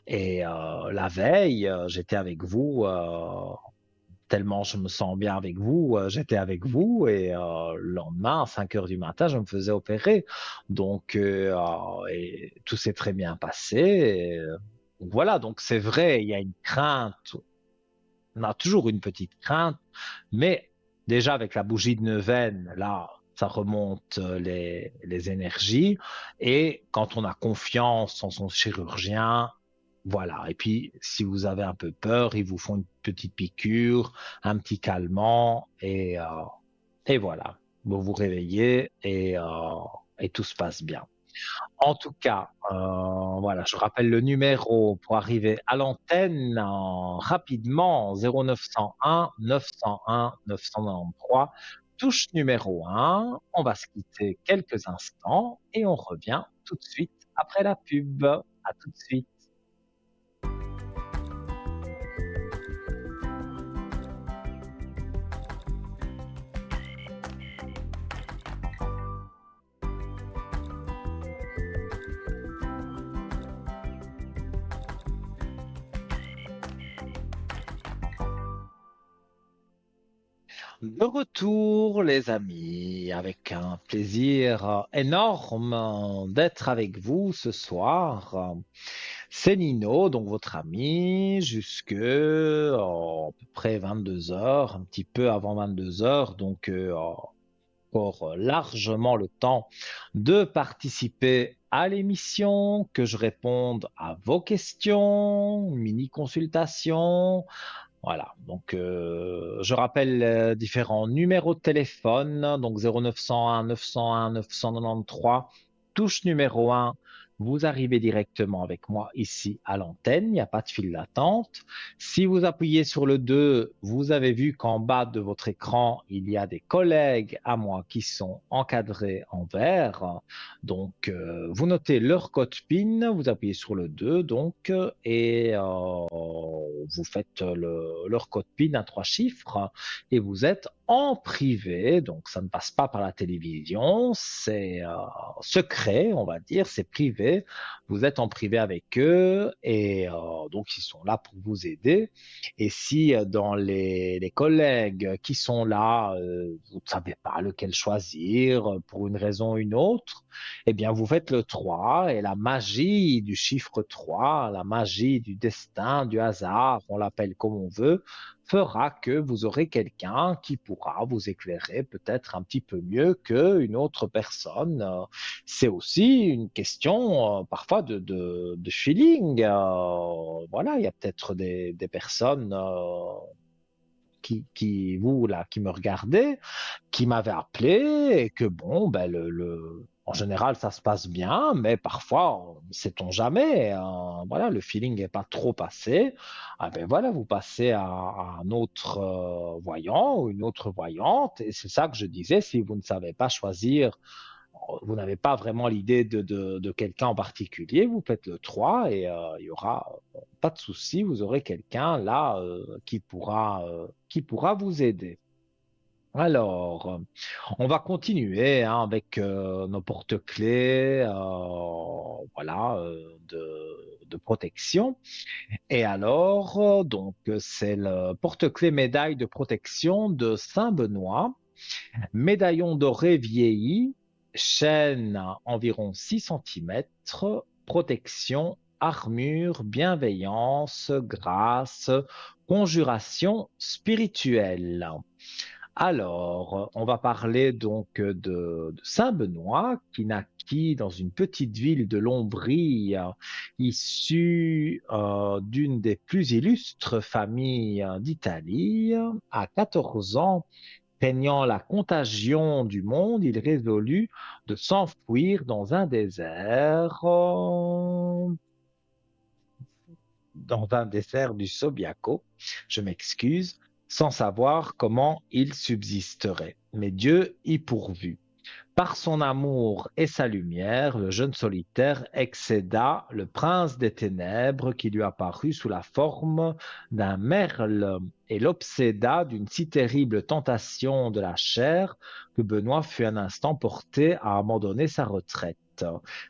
et la veille, j'étais avec vous, tellement je me sens bien avec vous, j'étais avec vous et le lendemain, à 5 heures du matin, je me faisais opérer. Donc, et tout s'est très bien passé. Donc voilà, donc c'est vrai, il y a une crainte, on a toujours une petite crainte, mais déjà avec la bougie de neuvaine, là, ça remonte les énergies. Et quand on a confiance en son chirurgien, voilà. Et puis, si vous avez un peu peur, ils vous font une petite piqûre, un petit calmant, et voilà. Vous vous réveillez et tout se passe bien. En tout cas, voilà, je rappelle le numéro pour arriver à l'antenne rapidement 0901 901 993, touche numéro 1. On va se quitter quelques instants et on revient tout de suite après la pub. À tout de suite. De retour, les amis, avec un plaisir énorme d'être avec vous ce soir. C'est Nino, donc votre ami, jusque à peu près 22 heures, un petit peu avant 22 heures, donc encore largement le temps de participer à l'émission, que je réponde à vos questions, une mini consultation. Voilà, donc je rappelle différents numéros de téléphone, donc 0901 901 993, touche numéro 1 vous arrivez directement avec moi ici à l'antenne, il n'y a pas de file d'attente. Si vous appuyez sur le 2, vous avez vu qu'en bas de votre écran, il y a des collègues à moi qui sont encadrés en vert. Donc, vous notez leur code PIN, vous appuyez sur le 2, donc, et vous faites leur code PIN à 3 chiffres et vous êtes en privé, donc ça ne passe pas par la télévision, c'est secret, on va dire, c'est privé. Vous êtes en privé avec eux et donc ils sont là pour vous aider. Et si dans les collègues qui sont là, vous ne savez pas lequel choisir pour une raison ou une autre, eh bien vous faites le 3 et la magie du chiffre 3, la magie du destin, du hasard, on l'appelle comme on veut, fera que vous aurez quelqu'un qui pourra vous éclairer peut-être un petit peu mieux qu'une autre personne. C'est aussi une question parfois de feeling. Voilà, il y a peut-être des personnes vous là, qui me regardaient, qui m'avaient appelé et que bon, ben en général, ça se passe bien, mais parfois, ne sait-on jamais. Voilà, le feeling n'est pas trop passé. Ah ben voilà, vous passez à un autre voyant ou une autre voyante. Et c'est ça que je disais, si vous ne savez pas choisir, vous n'avez pas vraiment l'idée de quelqu'un en particulier, vous faites le 3 et il y aura pas de souci, vous aurez quelqu'un là qui pourra vous aider. Alors, on va continuer hein, avec nos porte-clés, voilà, de protection. Et alors, donc, c'est le porte-clés médaille de protection de Saint-Benoît, médaillon doré vieilli, chaîne environ 6 centimètres, protection, armure, bienveillance, grâce, conjuration spirituelle. Alors, on va parler donc de Saint-Benoît qui naquit dans une petite ville de Lombrie, issue d'une des plus illustres familles d'Italie. À 14 ans, craignant la contagion du monde, il résolut de s'enfuir dans un désert du Subiaco, je m'excuse, sans savoir comment il subsisterait. Mais Dieu y pourvut. Par son amour et sa lumière, le jeune solitaire excéda le prince des ténèbres qui lui apparut sous la forme d'un merle et l'obséda d'une si terrible tentation de la chair que Benoît fut un instant porté à abandonner sa retraite.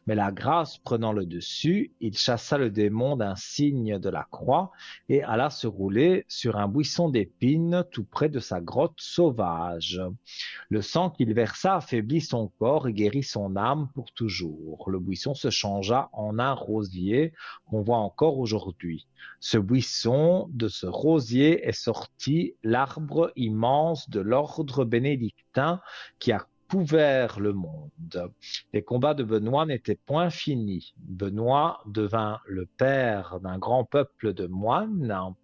Mais la grâce prenant le dessus, il chassa le démon d'un signe de la croix et alla se rouler sur un buisson d'épines tout près de sa grotte sauvage. Le sang qu'il versa affaiblit son corps et guérit son âme pour toujours. Le buisson se changea en un rosier qu'on voit encore aujourd'hui. De ce rosier est sorti l'arbre immense de l'ordre bénédictin qui a couvert le monde. Les combats de Benoît n'étaient point finis. Benoît devint le père d'un grand peuple de moines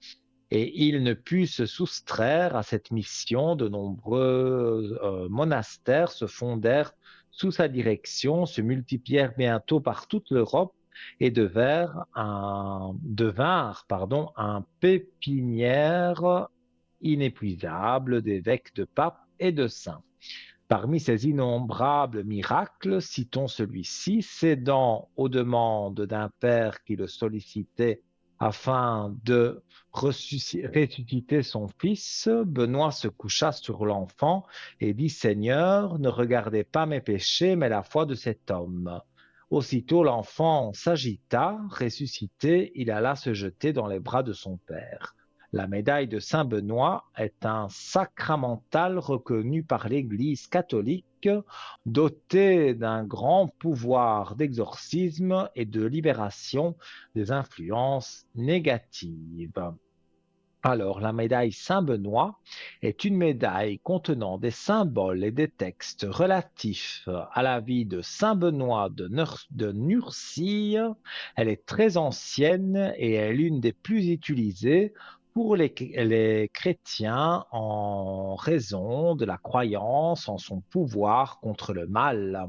et il ne put se soustraire à cette mission. De nombreux monastères se fondèrent sous sa direction, se multiplièrent bientôt par toute l'Europe et devinrent un pépinière inépuisable d'évêques, de papes et de saints. Parmi ces innombrables miracles, citons celui-ci, cédant aux demandes d'un père qui le sollicitait afin de ressusciter son fils, Benoît se coucha sur l'enfant et dit, Seigneur, ne regardez pas mes péchés, mais la foi de cet homme. Aussitôt l'enfant s'agita, ressuscité, il alla se jeter dans les bras de son père. La médaille de Saint-Benoît est un sacramental reconnu par l'Église catholique, doté d'un grand pouvoir d'exorcisme et de libération des influences négatives. Alors, la médaille Saint-Benoît est une médaille contenant des symboles et des textes relatifs à la vie de Saint-Benoît de Nursie. Elle est très ancienne et est l'une des plus utilisées pour les chrétiens en raison de la croyance en son pouvoir contre le mal,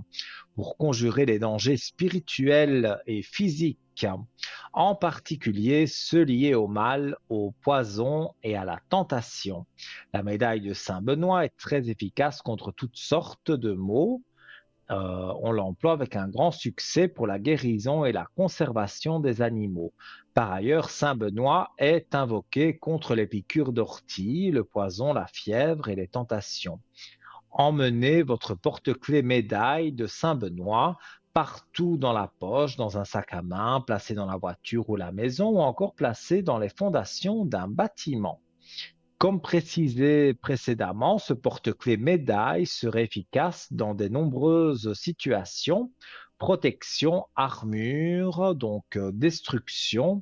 pour conjurer les dangers spirituels et physiques, en particulier ceux liés au mal, au poison et à la tentation. La médaille de Saint Benoît est très efficace contre toutes sortes de maux. On l'emploie avec un grand succès pour la guérison et la conservation des animaux. Par ailleurs, Saint Benoît est invoqué contre les piqûres d'ortie, le poison, la fièvre et les tentations. Emmenez votre porte-clés médaille de Saint Benoît partout dans la poche, dans un sac à main, placé dans la voiture ou la maison, ou encore placé dans les fondations d'un bâtiment. Comme précisé précédemment, ce porte-clés médaille serait efficace dans de nombreuses situations: protection, armure, donc destruction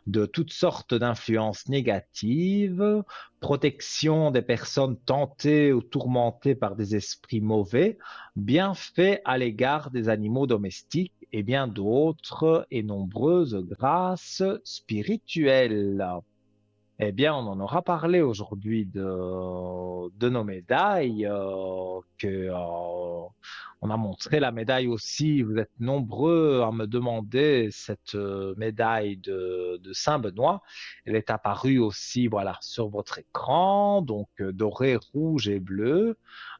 de toutes sortes d'influences négatives, protection des personnes tentées ou tourmentées par des esprits mauvais, bienfaits à l'égard des animaux domestiques et bien d'autres et nombreuses grâces spirituelles. Eh bien, on en aura parlé aujourd'hui de nos médailles, on a montré la médaille aussi. Vous êtes nombreux à me demander cette médaille de Saint-Benoît. Elle est apparue aussi, voilà, sur votre écran, donc dorée, rouge et bleue.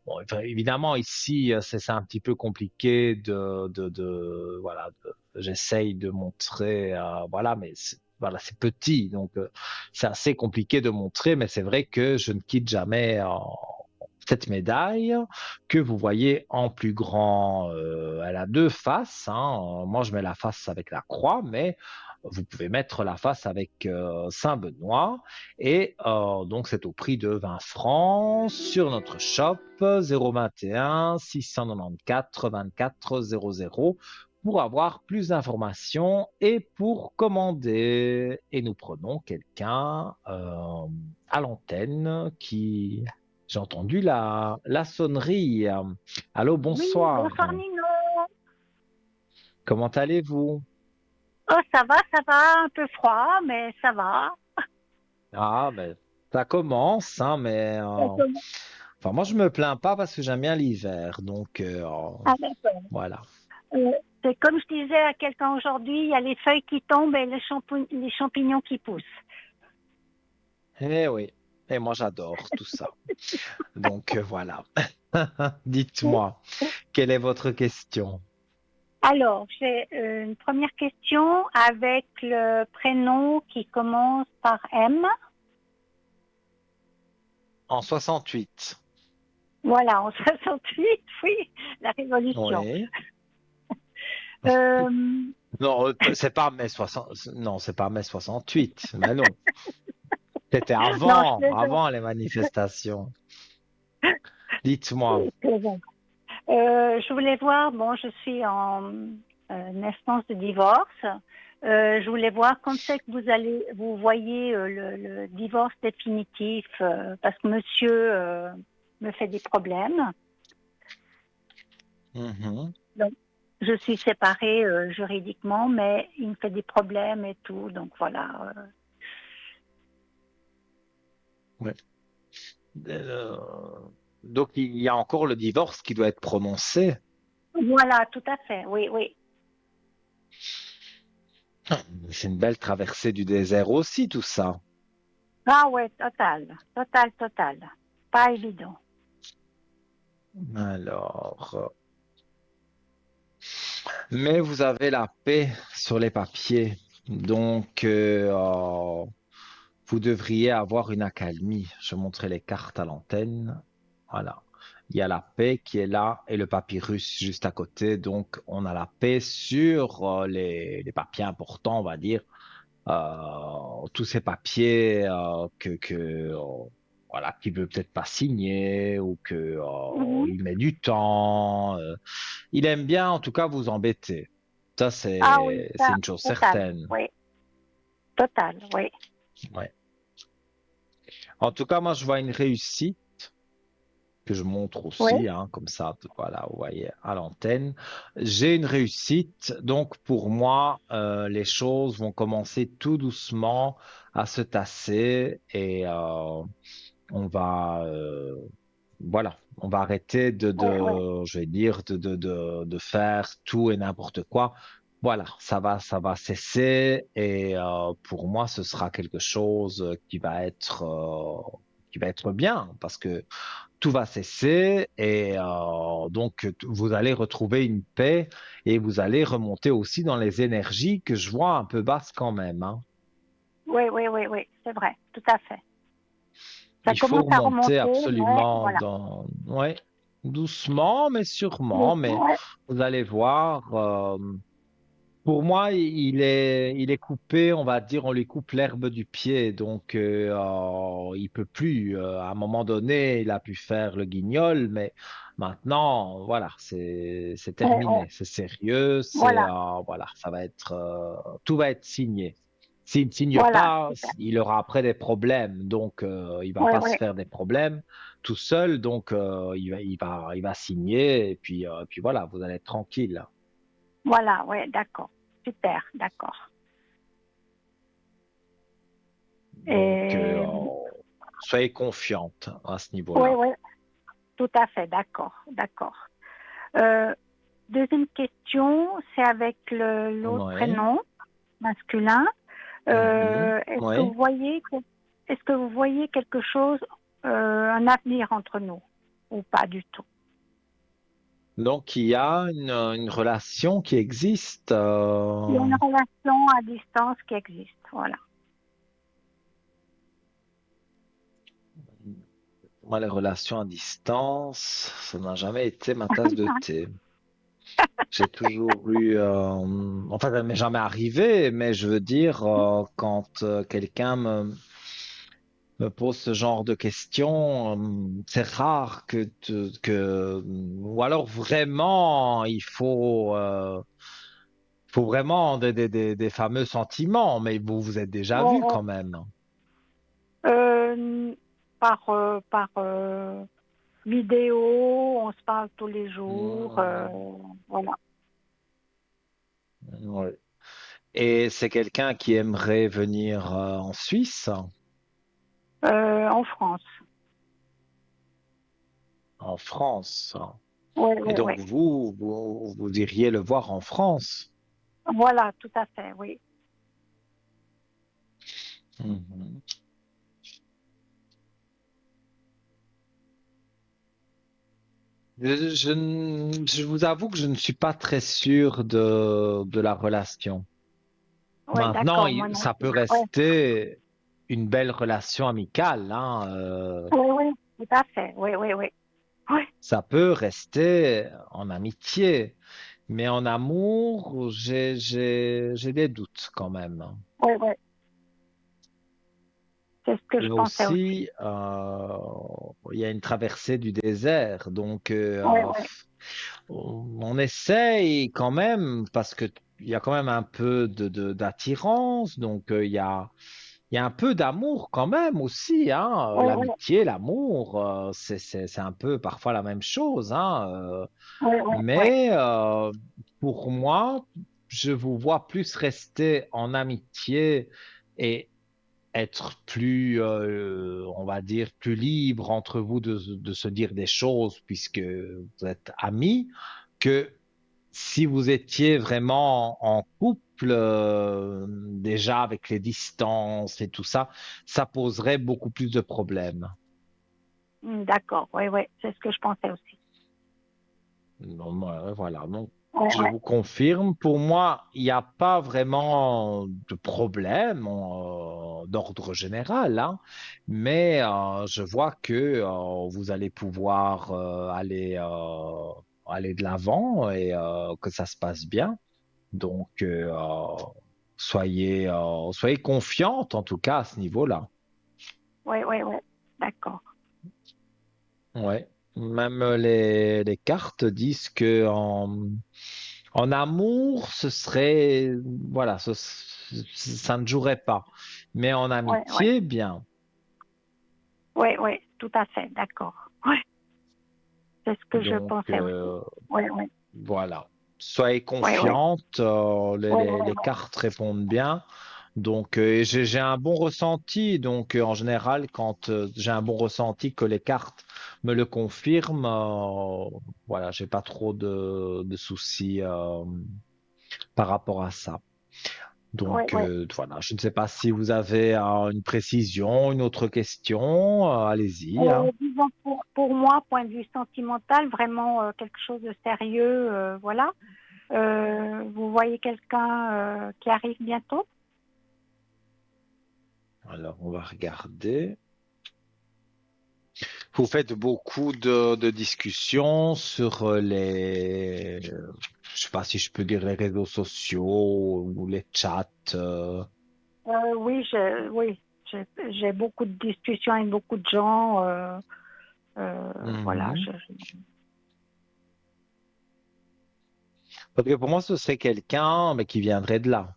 Bon, enfin, évidemment, ici, c'est un petit peu compliqué voilà, j'essaye de montrer, voilà, mais voilà, c'est petit, donc c'est assez compliqué de montrer, mais c'est vrai que je ne quitte jamais cette médaille que vous voyez en plus grand. Elle a deux faces, hein. Moi, je mets la face avec la croix, mais vous pouvez mettre la face avec Saint-Benoît. Et donc, c'est au prix de 20 francs sur notre shop 021 694 24 00 pour avoir plus d'informations et pour commander. Et nous prenons quelqu'un à l'antenne qui... J'ai entendu la sonnerie. Allô, Oui, bonsoir. bonsoir Nino. Comment allez-vous? Oh, ça va, un peu froid, mais ça va. Ah, ben, ça commence, hein, mais enfin, moi, je me plains pas parce que j'aime bien l'hiver. Donc, Ah, d'accord. voilà. C'est comme je disais à quelqu'un aujourd'hui, il y a les feuilles qui tombent et les champignons qui poussent. Eh oui. Et moi, j'adore tout ça. Donc, voilà. Dites-moi, quelle est votre question? Alors, j'ai une première question avec le prénom qui commence par M. En 68. Voilà, en 68, oui, la Révolution. Oui. Euh, Non, c'est pas mai 60. Non, c'est pas mai 68. Mais non. C'était non, je avant plaisante. les manifestations. Dites-moi. Je plaisante. Je voulais voir, bon, je suis en instance de divorce. Je voulais voir quand c'est que vous voyez le divorce définitif, parce que monsieur me fait des problèmes. Mhm. Donc, je suis séparée juridiquement, mais il me fait des problèmes et tout. Donc voilà. Ouais. Euh, donc, il y a encore le divorce qui doit être prononcé. Voilà, tout à fait. Oui, oui. C'est une belle traversée du désert aussi, tout ça. Ah ouais, total, total, total. Pas évident. Alors, mais vous avez la paix sur les papiers. Donc, vous devriez avoir une accalmie. Je montrerai les cartes à l'antenne. Voilà. Il y a la paix qui est là et le papyrus juste à côté. Donc, on a la paix sur les papiers importants, on va dire. Tous ces papiers voilà, qu'il veut peut-être pas signer ou que Mhm. il met du temps. Il aime bien, en tout cas, vous embêter. Ça, Ah oui, c'est ça, une chose total. certaine. Oui, total, oui. Ouais. En tout cas, moi, je vois une réussite. que je montre Oui, aussi, hein, comme ça, voilà, vous voyez, à l'antenne. J'ai une réussite, donc pour moi, les choses vont commencer tout doucement à se tasser et on va, voilà, on va arrêter oui, oui. je vais dire, de faire tout et n'importe quoi. Voilà, ça va cesser et pour moi, ce sera quelque chose qui va être bien parce que tout va cesser et donc vous allez retrouver une paix et vous allez remonter aussi dans les énergies que je vois un peu basses quand même, hein. Oui, oui, oui, oui, c'est vrai, tout à fait. Ça Il faut commence à remonter remonter, mais absolument voilà. dans, ouais, doucement mais sûrement, mais Ouais, vous allez voir. Pour moi, il est coupé, on va dire, on lui coupe l'herbe du pied, donc il peut plus. À un moment donné, il a pu faire le guignol, mais maintenant, voilà, c'est ouais, ouais. terminé, c'est sérieux, Voilà, voilà, ça va être tout va être signé. S'il ne signe voilà, pas, super. il aura après des problèmes, donc il va Oui, pas se oui, faire des problèmes tout seul, donc il va signer et puis voilà, vous allez être tranquille. voilà, oui, d'accord. Super, d'accord. Donc, Et soyez confiante à ce oui, niveau-là. oui, tout à fait, d'accord, d'accord. Euh, Deuxième question, c'est avec l'autre Oui. prénom masculin. Mhm. Est-ce que vous Oui. voyez est-ce que vous voyez quelque chose, un avenir entre nous ou pas du tout? Donc, il y a une relation qui existe. Il y a une relation à distance qui existe, voilà. Moi, les relations à distance, ça n'a jamais été ma tasse de thé. J'ai toujours eu, enfin, ça m'est jamais arrivé, mais je veux dire, quand quelqu'un me pose ce genre de questions, c'est rare ou alors vraiment, faut vraiment des fameux sentiments, mais vous vous êtes déjà Ouais, vu ouais. quand même. Euh, par vidéo, on se parle tous les jours, Hmm, voilà. ouais. Et c'est quelqu'un qui aimerait venir en Suisse, En France. en France. Oui, Et oui, oui. donc vous iriez le voir en France. Voilà, tout à fait, oui. Mhm. Je vous avoue que je ne suis pas très sûr de la relation. Oui, Maintenant, d'accord, moi non ça plus. peut Ouais. rester une belle relation amicale, hein, Oui, oui, tout à fait. Oui, oui, oui. Oui, ça peut rester en amitié, mais en amour, j'ai des doutes quand même. oui, oui. C'est ce que je Là pensais aussi. aussi, il y a une traversée du désert, donc Oui, oui. on essaye quand même parce que il y a quand même un peu d'attirance, donc il y a un peu d'amour quand même aussi, hein. Oui, oui. L'amitié, l'amour, c'est un peu parfois la même chose, hein. Oui, oui, oui. Mais pour moi, je vous vois plus rester en amitié et être plus, on va dire, plus libre entre vous de se dire des choses puisque vous êtes amis, que si vous étiez vraiment en couple, déjà avec les distances et tout ça, ça poserait beaucoup plus de problèmes. D'accord, oui, oui. C'est ce que je pensais aussi. Voilà. Donc, Oui, je oui. vous confirme, pour moi, il n'y a pas vraiment de problème d'ordre général, hein, mais je vois que vous allez pouvoir aller de l'avant et que ça se passe bien. Donc, soyez confiante en tout cas à ce niveau-là. Oui, oui, oui. D'accord. Ouais. Même les cartes disent que en amour, ce serait, voilà, ça ne jouerait pas. Mais en Oui, oui. amitié, bien. Oui, oui, tout à fait. D'accord. Oui. C'est ce que je Donc, pensais aussi. Oui, oui, voilà. Soyez oui, oui, confiante, oui, oui, les cartes répondent bien. Donc, j'ai un bon ressenti. Donc, en général, quand j'ai un bon ressenti que les cartes me le confirment, voilà, j'ai pas trop de soucis par rapport à ça. oui, Donc, oui. voilà, je ne sais pas si vous avez une précision, une autre question, allez-y, hein. Disons pour moi, point de vue sentimental, vraiment quelque chose de sérieux, voilà. Vous voyez quelqu'un qui arrive bientôt? Alors, on va regarder. Vous faites beaucoup de discussions sur je sais pas si je peux dire les réseaux sociaux ou les chats. Oui, oui, j'ai beaucoup de discussions avec beaucoup de gens. Voilà, Mhm. Parce que pour moi, ce serait quelqu'un, mais qui viendrait de là.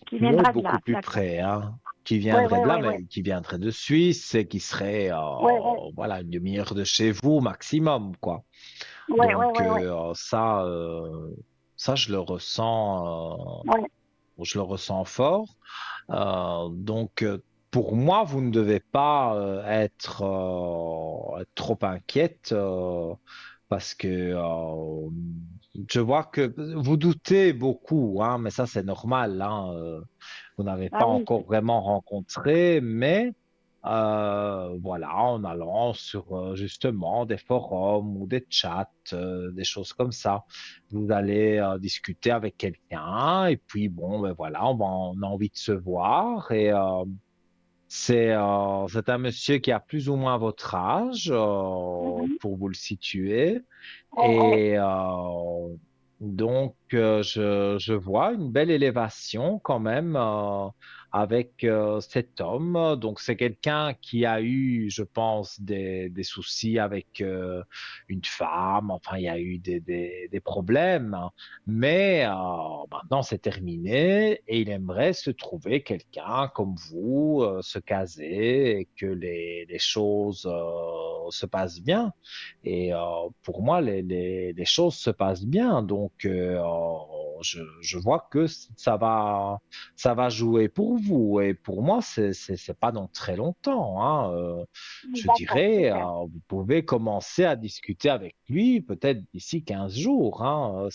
qui Non, viendra de beaucoup là, plus d'accord. près, hein. Qui Oui, viendrait oui, de là, oui, oui. mais qui viendrait de Suisse et qui serait, Oui, oui, voilà, une demi-heure de chez vous maximum, quoi. oui, oui, Donc, oui, oui. ça, Oui, je le ressens fort. Donc, pour moi, vous ne devez pas être trop inquiète parce que je vois que vous doutez beaucoup, hein, mais ça, c'est normal, hein, vous n'avez pas ah oui, encore vraiment rencontré, mais voilà, en allant sur justement des forums ou des chats, des choses comme ça, vous allez discuter avec quelqu'un et puis bon, ben voilà, on a envie de se voir et c'est un monsieur qui a plus ou moins votre âge mhm, pour vous le situer oui, oui. et donc je vois une belle élévation quand même avec cet homme. Donc c'est quelqu'un qui a eu, je pense, des soucis avec une femme. Enfin, il y a eu des problèmes, mais maintenant c'est terminé et il aimerait se trouver quelqu'un comme vous, se caser et que les choses se passent bien. Et pour moi, les choses se passent bien. Donc, je vois que ça va jouer pour vous. Et pour moi, c'est pas dans très longtemps, hein. Je D'accord, dirais, super. vous pouvez commencer à discuter avec lui peut-être d'ici 15 jours, hein.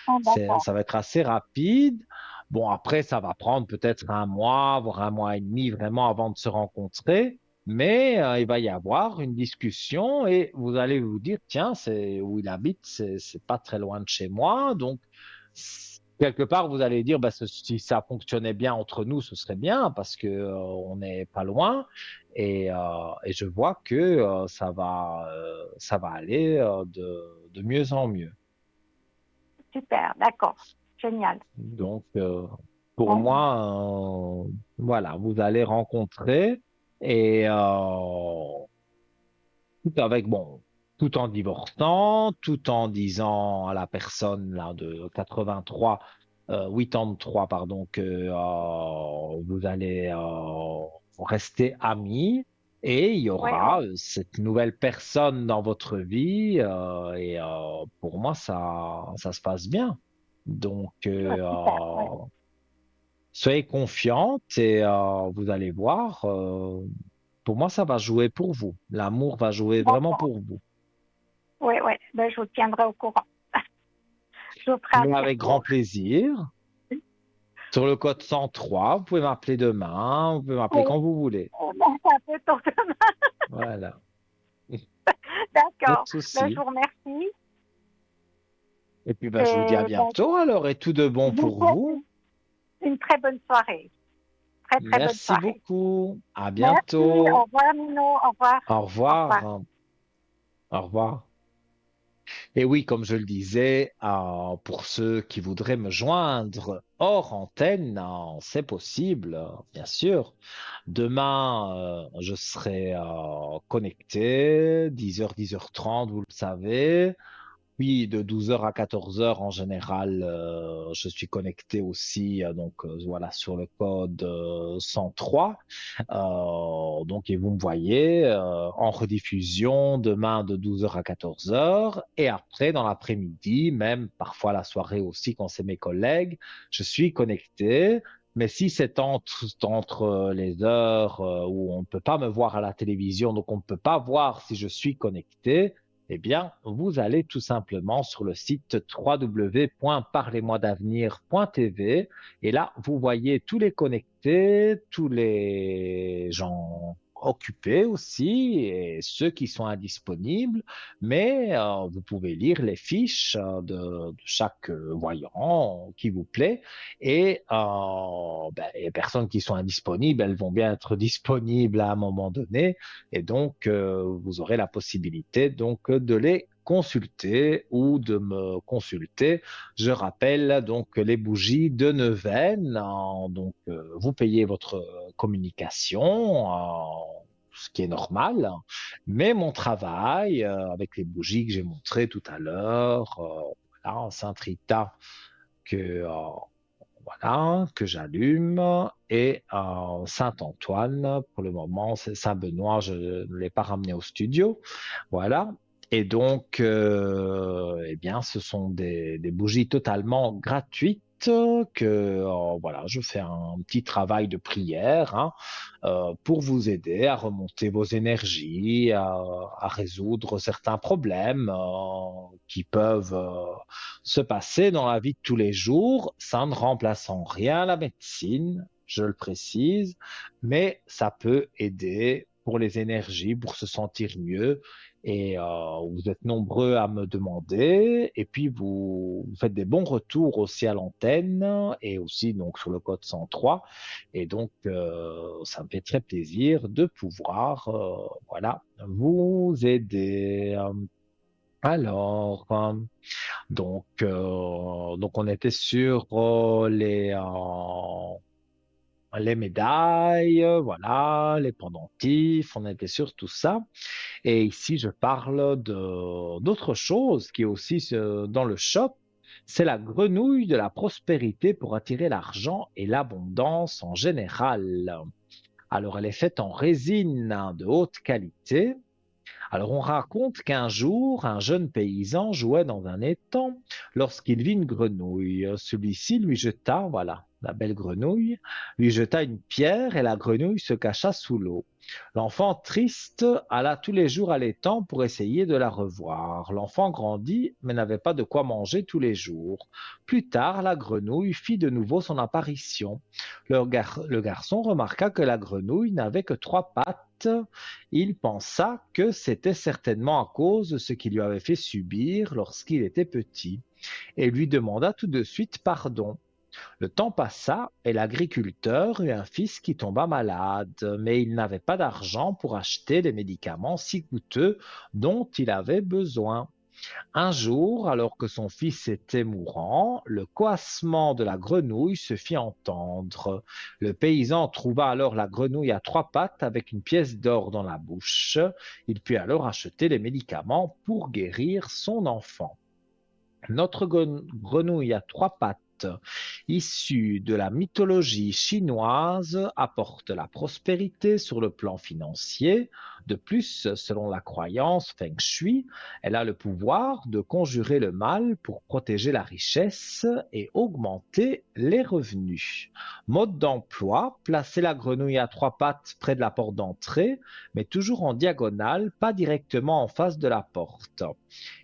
Ah, d'accord. Ça va être assez rapide. Bon, après, ça va prendre peut-être un mois, voire un mois et demi vraiment avant de se rencontrer. Mais il va y avoir une discussion et vous allez vous dire, tiens, c'est où il habite, c'est pas très loin de chez moi. Donc, quelque part, vous allez dire, bah, si ça fonctionnait bien entre nous, ce serait bien parce que on n'est pas loin. Et je vois que ça va aller de mieux en mieux. Super, d'accord. Génial. Donc, pour Bon, moi, voilà, vous allez rencontrer et tout avec, bon, tout en divorçant, tout en disant à la personne là de 83, 83, pardon, que vous allez rester amis et il y ouais, ouais. aura cette nouvelle personne dans votre vie et pour moi, ça se passe bien. Donc, Ah, super, ouais. soyez confiante et vous allez voir. Pour moi, ça va jouer pour vous. L'amour va jouer vraiment D'accord. pour vous. Oui, oui. Ben, je vous tiendrai au courant. Je vous ferai un Mais petit avec grand retour. plaisir. Sur le code 103, vous pouvez m'appeler demain, vous pouvez m'appeler Oui. quand vous voulez. Ben, c'est un peu tôt demain. Voilà. Pas de D'accord. Ben, je souci. vous remercie. Et puis, bah, je vous dis à Et ben, bientôt alors et tout de je bon vous pour souhaite vous. une très bonne soirée. Très, très bonne Merci soirée. beaucoup. À Merci. Au bientôt. revoir, Mino. Au revoir. Au Au revoir. revoir. Au revoir. Et oui, comme je le disais, pour ceux qui voudraient me joindre hors antenne, c'est possible, bien sûr. Demain, je serai connecté, 10h, 10h30, vous le savez. Oui, de 12 heures à 14 heures en général, je suis connecté aussi voilà sur le code 103. Donc et vous me voyez en rediffusion demain de 12 heures à 14 heures et après dans l'après-midi, même parfois la soirée aussi quand c'est mes collègues, je suis connecté. Mais si c'est entre les heures où on ne peut pas me voir à la télévision, donc on ne peut pas voir si je suis connecté, eh bien, vous allez tout simplement sur le site www.parlez-moi-d'avenir.tv et là, vous voyez tous les connectés, tous les gens occupés aussi et ceux qui sont indisponibles, mais vous pouvez lire les fiches de chaque voyant qui vous plaît et les personnes qui sont indisponibles, elles vont bien être disponibles à un moment donné et donc, vous aurez la possibilité donc de les consulter ou de me consulter. Je rappelle donc les bougies de neuvaine. Donc, vous payez votre communication, ce qui est normal. Mais mon travail, avec les bougies que j'ai montrées tout à l'heure, voilà, en Saint-Rita, que voilà, que j'allume. Et Saint-Antoine, pour le moment, c'est Saint-Benoît, je ne l'ai pas ramené au studio. Voilà. Et donc, eh bien, ce sont des bougies totalement gratuites que, voilà, je fais un petit travail de prière hein, pour vous aider à remonter vos énergies, à résoudre certains problèmes qui peuvent se passer dans la vie de tous les jours. Ça ne remplace en rien la médecine, je le précise, mais ça peut aider pour les énergies, pour se sentir mieux. Et vous êtes nombreux à me demander, et puis vous faites des bons retours aussi à l'antenne et aussi donc sur le code 103. Et donc ça me fait très plaisir de pouvoir voilà vous aider. Alors, donc on était sur les médailles, voilà, les pendentifs, on était sur tout ça. Et ici, je parle d'autre chose qui est aussi dans le shop. C'est la grenouille de la prospérité pour attirer l'argent et l'abondance en général. Alors, elle est faite en résine de haute qualité. Alors, on raconte qu'un jour, un jeune paysan jouait dans un étang lorsqu'il vit une grenouille. Celui-ci lui jeta, voilà, la belle grenouille, lui jeta une pierre et la grenouille se cacha sous l'eau. L'enfant triste alla tous les jours à l'étang pour essayer de la revoir. L'enfant grandit, mais n'avait pas de quoi manger tous les jours. Plus tard, la grenouille fit de nouveau son apparition. Le garçon remarqua que la grenouille n'avait que 3 pattes. Il pensa que c'était certainement à cause de ce qu'il lui avait fait subir lorsqu'il était petit, et lui demanda tout de suite pardon. Le temps passa et l'agriculteur eut un fils qui tomba malade, mais il n'avait pas d'argent pour acheter les médicaments si coûteux dont il avait besoin. Un jour, alors que son fils était mourant, le coassement de la grenouille se fit entendre. Le paysan trouva alors la grenouille à 3 pattes avec une pièce d'or dans la bouche. Il put alors acheter les médicaments pour guérir son enfant. Notre grenouille à 3 pattes, issue de la mythologie chinoise, apporte la prospérité sur le plan financier. De plus, selon la croyance Feng Shui, elle a le pouvoir de conjurer le mal pour protéger la richesse et augmenter les revenus. Mode d'emploi, placer la grenouille à 3 pattes près de la porte d'entrée, mais toujours en diagonale, pas directement en face de la porte.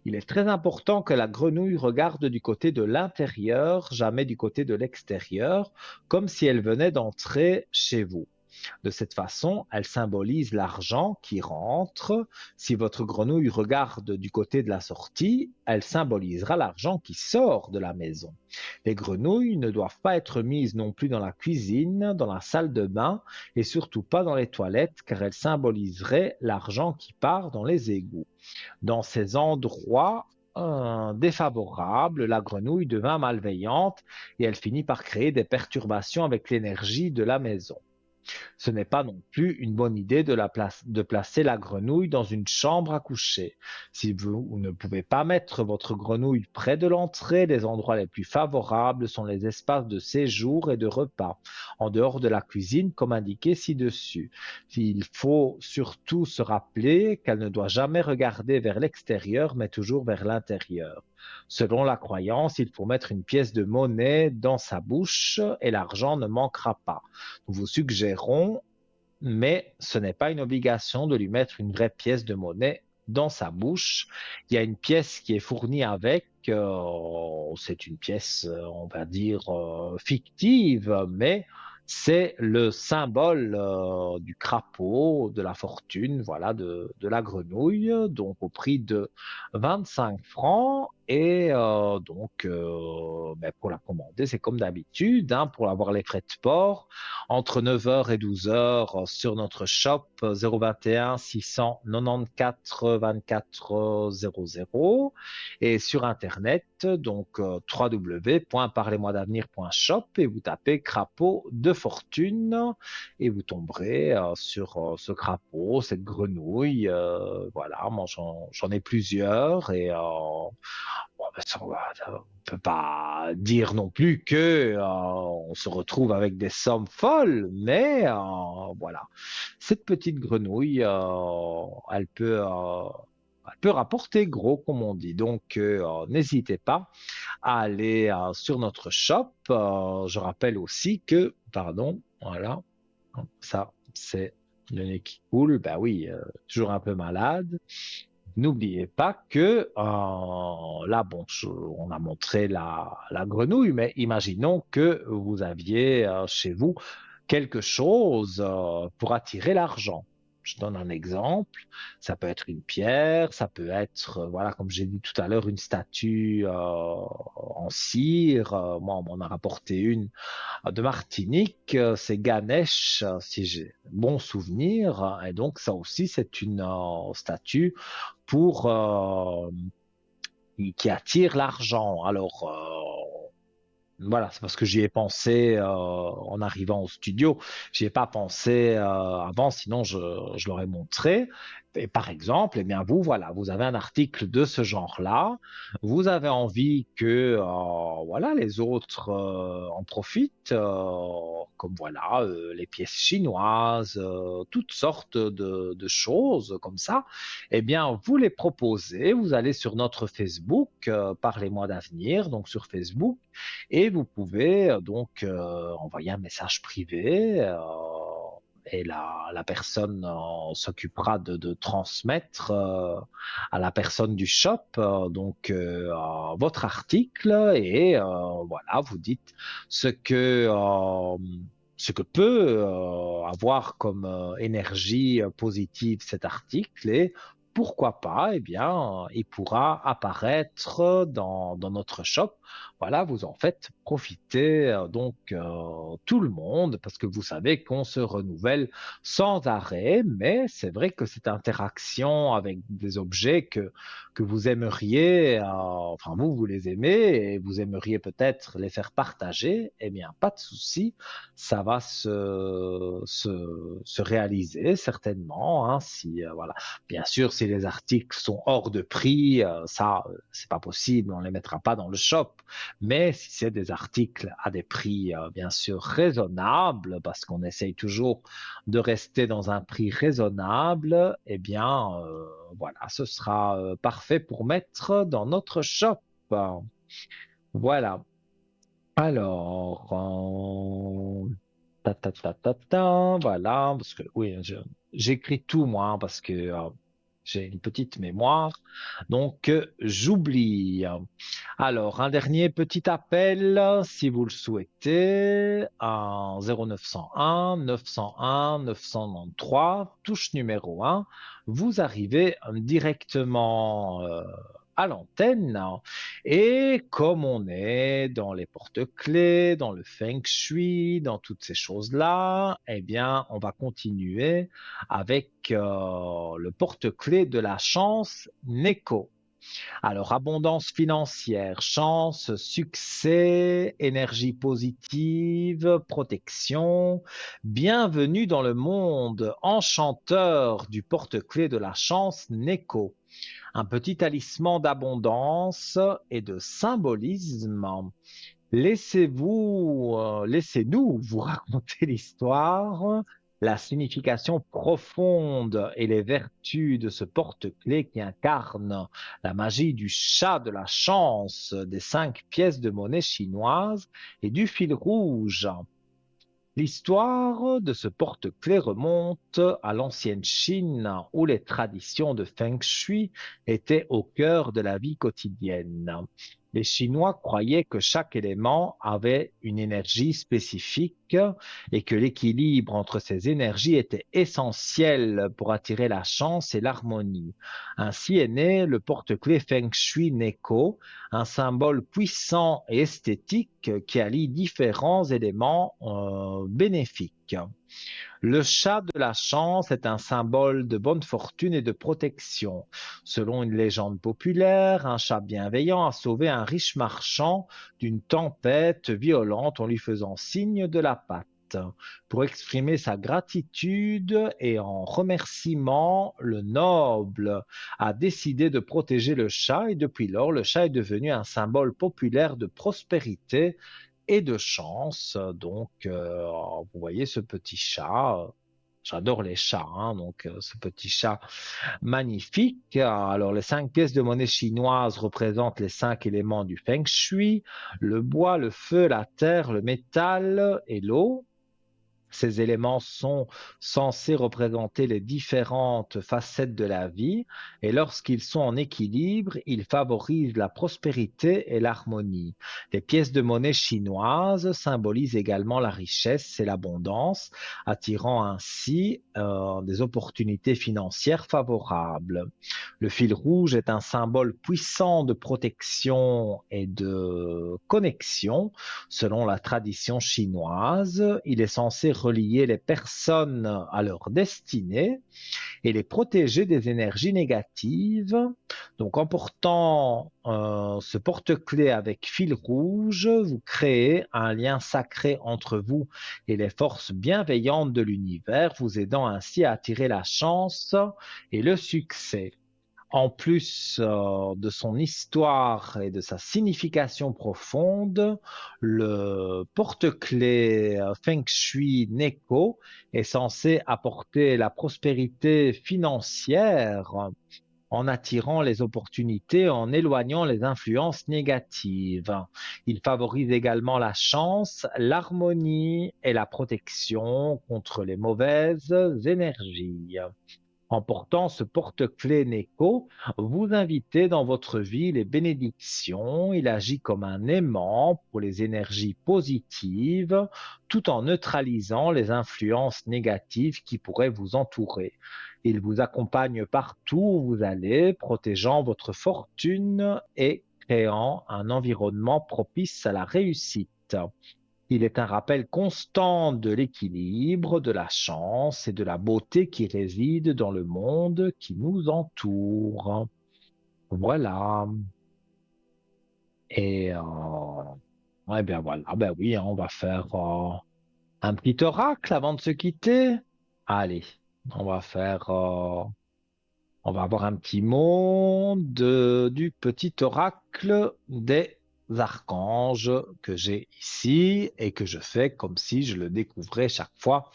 Il est très important que la grenouille regarde du côté de l'intérieur, jamais du côté de l'extérieur, comme si elle venait d'entrer chez vous. De cette façon, elle symbolise l'argent qui rentre. Si votre grenouille regarde du côté de la sortie, elle symbolisera l'argent qui sort de la maison. Les grenouilles ne doivent pas être mises non plus dans la cuisine, dans la salle de bain et surtout pas dans les toilettes car elles symboliseraient l'argent qui part dans les égouts. Dans ces endroits défavorables, la grenouille devint malveillante et elle finit par créer des perturbations avec l'énergie de la maison. Ce n'est pas non plus une bonne idée de placer la grenouille dans une chambre à coucher. Si vous ne pouvez pas mettre votre grenouille près de l'entrée, les endroits les plus favorables sont les espaces de séjour et de repas, en dehors de la cuisine, comme indiqué ci-dessus. Il faut surtout se rappeler qu'elle ne doit jamais regarder vers l'extérieur, mais toujours vers l'intérieur. Selon la croyance, il faut mettre une pièce de monnaie dans sa bouche et l'argent ne manquera pas. Nous vous suggérons, mais ce n'est pas une obligation de lui mettre une vraie pièce de monnaie dans sa bouche. Il y a une pièce qui est fournie avec, c'est une pièce, on va dire, fictive, mais c'est le symbole du crapaud, de la fortune, voilà, de la grenouille, donc au prix de 25 francs. Et pour la commander, c'est comme d'habitude, hein, pour avoir les frais de port, entre 9 heures et 12 heures sur notre shop 021 694 24 00 et sur internet donc www.parlez-moi-d'avenir.shop et vous tapez crapaud de fortune et vous tomberez sur ce crapaud, cette grenouille. Voilà, moi j'en ai plusieurs et bon, ben, on ne peut pas dire non plus que on se retrouve avec des sommes folles, mais voilà, cette petite grenouille, elle peut rapporter gros, comme on dit. Donc, n'hésitez pas à aller sur notre shop. Je rappelle aussi que, pardon, voilà, ça, c'est le nez qui coule. Ben oui, toujours un peu malade. N'oubliez pas que là, bon, on a montré la grenouille, mais imaginons que vous aviez chez vous quelque chose pour attirer l'argent. Je donne un exemple. Ça peut être une pierre, ça peut être, voilà, comme j'ai dit tout à l'heure, une statue en cire. Moi, on m'en a rapporté une de Martinique, c'est Ganesh, si j'ai bon souvenir. Et donc, ça aussi, c'est une statue pour qui attire l'argent. Alors, voilà, c'est parce que j'y ai pensé en arrivant au studio. J'y ai pas pensé avant, sinon je l'aurais montré. Et par exemple, eh bien vous, voilà, vous avez un article de ce genre-là. Vous avez envie que voilà les autres en profitent, comme voilà les pièces chinoises, toutes sortes de choses comme ça. Eh bien, vous les proposez. Vous allez sur notre Facebook, Parlez-moi d'avenir, donc sur Facebook. Et vous pouvez donc envoyer un message privé et la personne s'occupera de transmettre à la personne du shop votre article et voilà, vous dites ce que ce que peut avoir comme énergie positive cet article et pourquoi pas, eh bien, il pourra apparaître dans notre shop. Voilà, vous en faites profiter tout le monde parce que vous savez qu'on se renouvelle sans arrêt, mais c'est vrai que cette interaction avec des objets que vous aimeriez, enfin vous les aimez et vous aimeriez peut-être les faire partager, eh bien pas de souci, ça va se réaliser certainement, hein, si voilà. Bien sûr, si les articles sont hors de prix, c'est pas possible, on les mettra pas dans le shop. Mais si c'est des articles à des prix, bien sûr, raisonnables, parce qu'on essaye toujours de rester dans un prix raisonnable, eh bien, voilà, ce sera parfait pour mettre dans notre shop. Voilà. Alors, voilà, parce que oui, j'écris tout moi, hein, parce que j'ai une petite mémoire, donc j'oublie. Alors, un dernier petit appel, si vous le souhaitez, à 0901 901 993, touche numéro 1. Vous arrivez directement à l'antenne. Et comme on est dans les porte-clés, dans le feng shui, dans toutes ces choses-là, eh bien, on va continuer avec le porte-clés de la chance Neko. Alors, abondance financière, chance, succès, énergie positive, protection. Bienvenue dans le monde enchanteur du porte-clés de la chance, Neko. Un petit talisman d'abondance et de symbolisme. Laissez-nous vous raconter l'histoire, la signification profonde et les vertus de ce porte-clés qui incarne la magie du chat de la chance, des 5 pièces de monnaie chinoise et du fil rouge. L'histoire de ce porte-clés remonte à l'ancienne Chine où les traditions de Feng Shui étaient au cœur de la vie quotidienne. Les Chinois croyaient que chaque élément avait une énergie spécifique et que l'équilibre entre ces énergies était essentiel pour attirer la chance et l'harmonie. Ainsi est né le porte-clés Feng Shui Neko, un symbole puissant et esthétique qui allie différents éléments bénéfiques. Le chat de la chance est un symbole de bonne fortune et de protection. Selon une légende populaire, un chat bienveillant a sauvé un riche marchand d'une tempête violente en lui faisant signe de la patte. Pour exprimer sa gratitude et en remerciement, le noble a décidé de protéger le chat et depuis lors, le chat est devenu un symbole populaire de prospérité et de chance. Donc, vous voyez ce petit chat. J'adore les chats, hein, donc ce petit chat magnifique. Alors, les 5 pièces de monnaie chinoise représentent les 5 éléments du Feng Shui, le bois, le feu, la terre, le métal et l'eau. Ces éléments sont censés représenter les différentes facettes de la vie et lorsqu'ils sont en équilibre, ils favorisent la prospérité et l'harmonie. Les pièces de monnaie chinoises symbolisent également la richesse et l'abondance, attirant ainsi des opportunités financières favorables. Le fil rouge est un symbole puissant de protection et de connexion. Selon la tradition chinoise, il est censé relier les personnes à leur destinée et les protéger des énergies négatives. Donc, en portant ce porte-clés avec fil rouge, vous créez un lien sacré entre vous et les forces bienveillantes de l'univers, vous aidant ainsi à attirer la chance et le succès. En plus de son histoire et de sa signification profonde, le porte-clés Feng Shui Neko est censé apporter la prospérité financière en attirant les opportunités, en éloignant les influences négatives. Il favorise également la chance, l'harmonie et la protection contre les mauvaises énergies. En portant ce porte-clés Neko, vous invitez dans votre vie les bénédictions. Il agit comme un aimant pour les énergies positives, tout en neutralisant les influences négatives qui pourraient vous entourer. Il vous accompagne partout où vous allez, protégeant votre fortune et créant un environnement propice à la réussite. Il est un rappel constant de l'équilibre, de la chance et de la beauté qui réside dans le monde qui nous entoure. Voilà. Et eh bien voilà, ben oui, hein, on va faire un petit oracle avant de se quitter. Allez, on va faire, on va avoir un petit mot du petit oracle des archanges que j'ai ici et que je fais comme si je le découvrais chaque fois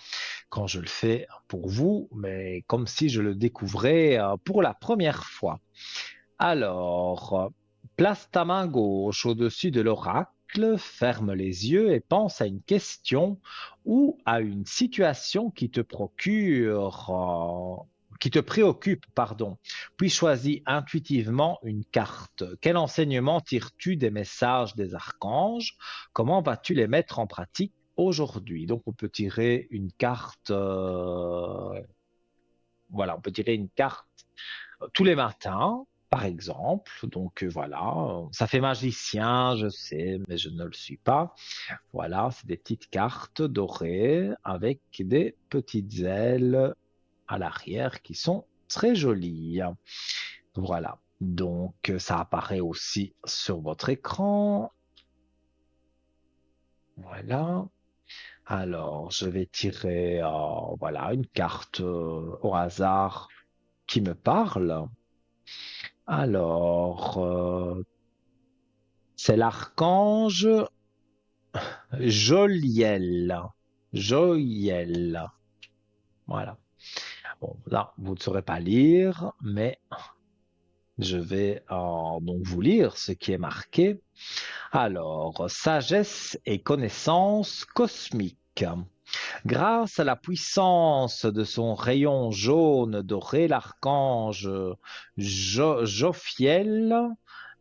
quand je le fais pour vous, mais comme si je le découvrais pour la première fois. Alors, place ta main gauche au-dessus de l'oracle, ferme les yeux et pense à une question ou à une situation qui te préoccupe, pardon. Puis choisis intuitivement une carte. Quel enseignement tires-tu des messages des archanges? Comment vas-tu les mettre en pratique aujourd'hui? Donc, on peut tirer une carte. Voilà, on peut tirer une carte tous les matins, par exemple. Donc voilà, ça fait magicien, je sais, mais je ne le suis pas. Voilà, c'est des petites cartes dorées avec des petites ailes à l'arrière qui sont très jolies. Voilà. Donc, ça apparaît aussi sur votre écran. Voilà. Alors, je vais tirer voilà, une carte au hasard qui me parle. Alors, c'est l'archange Joliel. Joyel. Voilà. Bon, là, vous ne saurez pas lire, mais je vais donc vous lire ce qui est marqué. Alors, sagesse et connaissance cosmique. Grâce à la puissance de son rayon jaune doré, l'archange Jophiel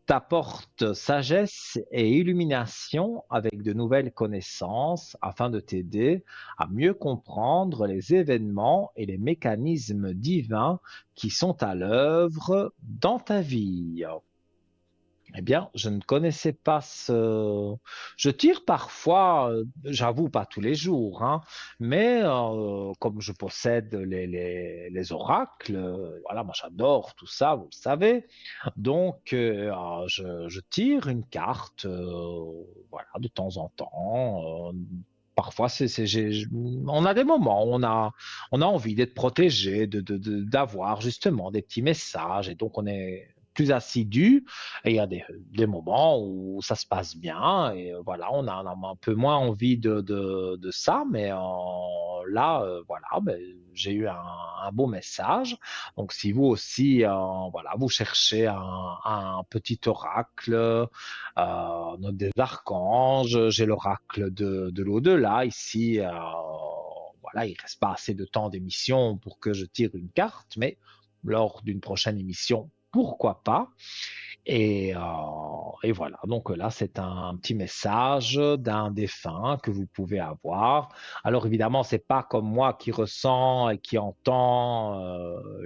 t'apporte sagesse et illumination avec de nouvelles connaissances afin de t'aider à mieux comprendre les événements et les mécanismes divins qui sont à l'œuvre dans ta vie. Eh bien, je ne connaissais pas ce. Je tire parfois, j'avoue pas tous les jours, hein, mais comme je possède les oracles, voilà, moi j'adore tout ça, vous le savez. Donc, je tire une carte, voilà, de temps en temps. Parfois, on a des moments où on a envie d'être protégé, d'avoir justement des petits messages, et donc on est plus assidu. Et il y a des moments où ça se passe bien, et voilà, on a un peu moins envie de ça, mais là, voilà, ben, j'ai eu un beau message. Donc, si vous aussi, voilà, vous cherchez un petit oracle, des archanges, j'ai l'oracle de l'au-delà ici. Voilà, il ne reste pas assez de temps d'émission pour que je tire une carte, mais lors d'une prochaine émission, pourquoi pas. Et voilà, donc là, c'est un petit message d'un défunt que vous pouvez avoir. Alors évidemment, c'est pas comme moi qui ressens et qui entend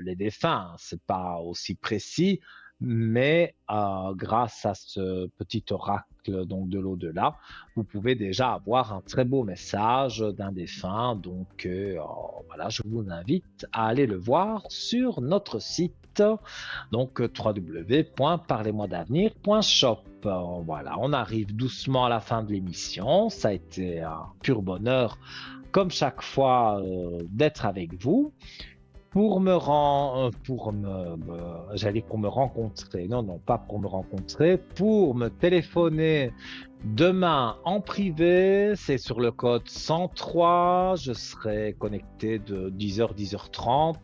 les défunts, c'est pas aussi précis, mais grâce à ce petit oracle donc de l'au-delà, vous pouvez déjà avoir un très beau message d'un défunt. Donc voilà, je vous invite à aller le voir sur notre site, donc www.parlez-moi-d'avenir.shop. Voilà, on arrive doucement à la fin de l'émission. Ça a été un pur bonheur, comme chaque fois, d'être avec vous. Pour me j'allais pour me rencontrer, non, pas pour me rencontrer, pour me téléphoner demain en privé, c'est sur le code 103, je serai connecté de 10h, 10h30,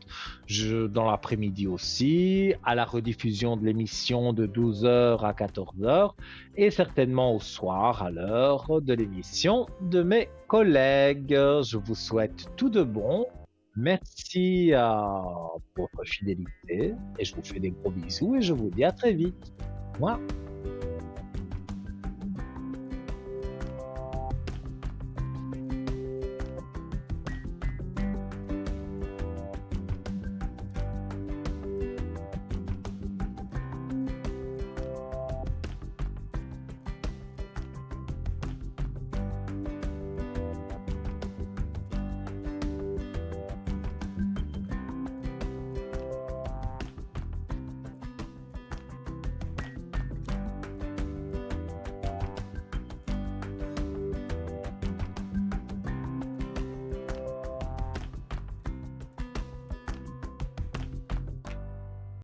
dans l'après-midi aussi, à la rediffusion de l'émission de 12h à 14h, et certainement au soir à l'heure de l'émission de mes collègues. Je vous souhaite tout de bon. Merci pour votre fidélité et je vous fais des gros bisous et je vous dis à très vite. Moi.